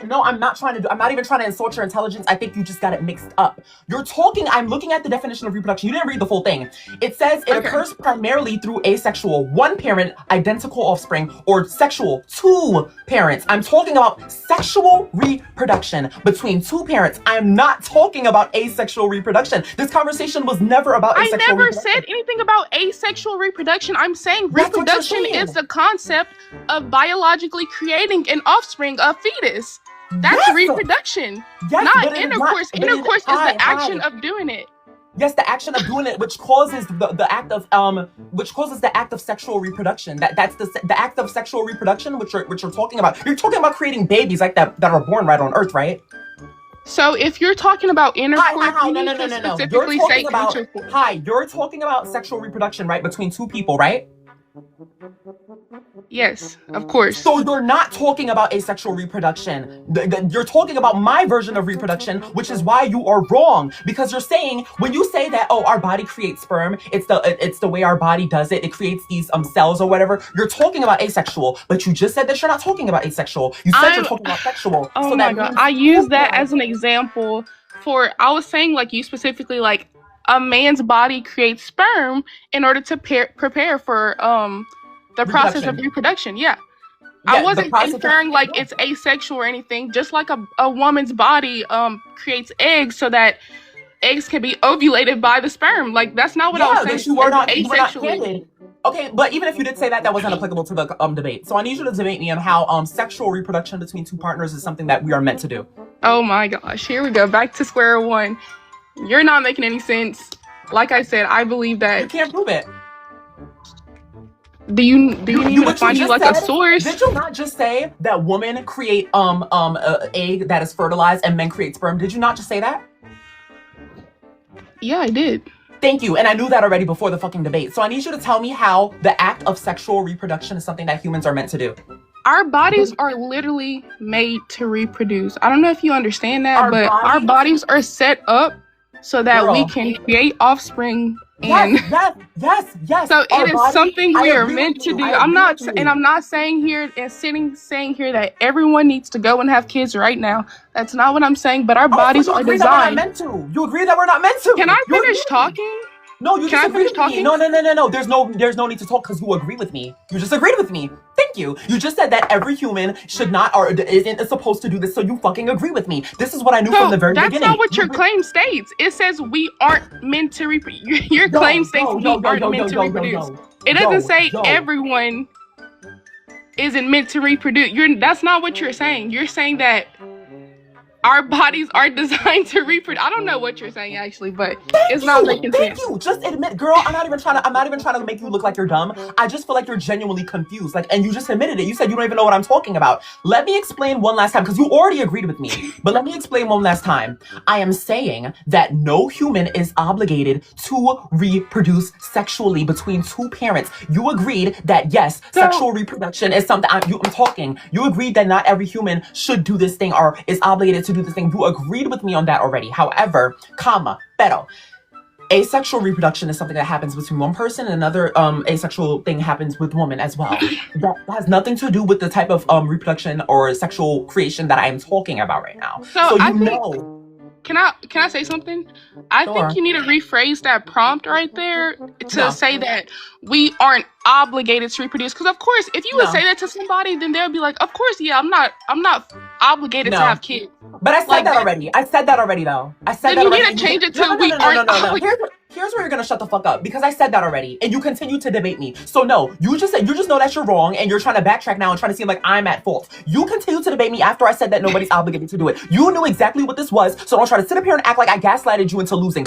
[SPEAKER 1] No, I'm not trying to. I'm not even trying to insult your intelligence. I think you just got it mixed up. You're talking. I'm looking at the definition of reproduction. You didn't read the full thing. It says it occurs primarily through asexual, one parent, identical offspring, or sexual, two parents. I'm talking about sexual reproduction between two parents. I'm not talking about asexual reproduction. This conversation was never about asexual reproduction.
[SPEAKER 10] I never said anything about asexual reproduction. I'm saying reproduction is the concept of biologically creating an offspring, a fetus. That's reproduction, not intercourse. Intercourse is the action of doing it.
[SPEAKER 1] Yes, the action of doing it, which causes the act of sexual reproduction. That's the act of sexual reproduction, which you're talking about. You're talking about creating babies like that are born right on Earth, right?
[SPEAKER 10] So if you're talking about intercourse,
[SPEAKER 1] Hi,
[SPEAKER 10] you
[SPEAKER 1] no,
[SPEAKER 10] need
[SPEAKER 1] no,
[SPEAKER 10] to
[SPEAKER 1] no, no, no.
[SPEAKER 10] specifically
[SPEAKER 1] You're
[SPEAKER 10] say
[SPEAKER 1] talking about
[SPEAKER 10] intercourse.
[SPEAKER 1] you're talking about sexual reproduction, right, between two people, right?
[SPEAKER 10] Yes, of course.
[SPEAKER 1] So you're not talking about asexual reproduction. You're talking about my version of reproduction, which is why you are wrong. Because you're saying, when you say that, oh, our body creates sperm, it's the way our body does it. It creates these cells or whatever. You're talking about asexual, but you just said that you're not talking about asexual. You said you're talking about sexual.
[SPEAKER 10] Oh
[SPEAKER 1] so
[SPEAKER 10] my
[SPEAKER 1] that
[SPEAKER 10] god,
[SPEAKER 1] means
[SPEAKER 10] I use that as an example for. I was saying like you specifically like a man's body creates sperm in order to prepare for the process of reproduction. Yeah. I wasn't inferring like it's asexual or anything. Just like a woman's body creates eggs so that eggs can be ovulated by the sperm. Like that's not what I was saying.
[SPEAKER 1] You were not candid. Okay, but even if you did say that, that wasn't applicable to the debate. So I need you to debate me on how sexual reproduction between two partners is something that we are meant to do.
[SPEAKER 10] Oh my gosh, here we go. Back to square one. You're not making any sense. Like I said, I believe that
[SPEAKER 1] you can't prove it.
[SPEAKER 10] Do you need me to find you like a source?
[SPEAKER 1] Did you not just say that women create egg that is fertilized and men create sperm? Did you not just say that?
[SPEAKER 10] Yeah, I did.
[SPEAKER 1] Thank you. And I knew that already before the fucking debate. So I need you to tell me how the act of sexual reproduction is something that humans are meant to do.
[SPEAKER 10] Our bodies are literally made to reproduce. I don't know if you understand that, our bodies are set up so that we can create offspring. And
[SPEAKER 1] yes.
[SPEAKER 10] So it is something we are meant to do. I'm not saying here and saying here that everyone needs to go and have kids right now. That's not what I'm saying. But our bodies are designed.
[SPEAKER 1] You agree that we're not meant to?
[SPEAKER 10] Can I finish talking?
[SPEAKER 1] No, you just agreed with me. No. There's no need to talk because you agree with me. You just agreed with me. Thank you. You just said that every human should not or isn't supposed to do this, so you fucking agree with me. This is what I knew from the very beginning.
[SPEAKER 10] That's not what your claim states. It says we aren't meant to reproduce. Your claim states we aren't meant to reproduce. It doesn't say everyone isn't meant to reproduce. That's not what you're saying. You're saying that our bodies are designed to reproduce. I don't know what you're saying actually, but it's not making sense.
[SPEAKER 1] Thank you. Just admit, girl. I'm not even trying to make you look like you're dumb. I just feel like you're genuinely confused. And you just admitted it. You said you don't even know what I'm talking about. Let me explain one last time because you already agreed with me. But let me explain one last time. I am saying that no human is obligated to reproduce sexually between two parents. You agreed that yes, sexual reproduction is something. I'm talking. You agreed that not every human should do this thing or is obligated to do this thing. You agreed with me on that already. However, pero asexual reproduction is something that happens between one person and another asexual thing happens with women as well. That has nothing to do with the type of reproduction or sexual creation that I am talking about right now.
[SPEAKER 10] So Can I say something? I think you need to rephrase that prompt right there to say that we aren't obligated to reproduce. Because of course, if you would say that to somebody, then they'll be like, "Of course, yeah, I'm not obligated to have kids."
[SPEAKER 1] But I said that already. I said that already, though. I said that already.
[SPEAKER 10] You need to change it to we aren't.
[SPEAKER 1] No. Here's where you're gonna shut the fuck up because I said that already, and you continue to debate me. So no, you just know that you're wrong, and you're trying to backtrack now and trying to seem like I'm at fault. You continue to debate me after I said that nobody's obligated to do it. You knew exactly what this was, so don't try to sit up here and act like I gaslighted you into losing.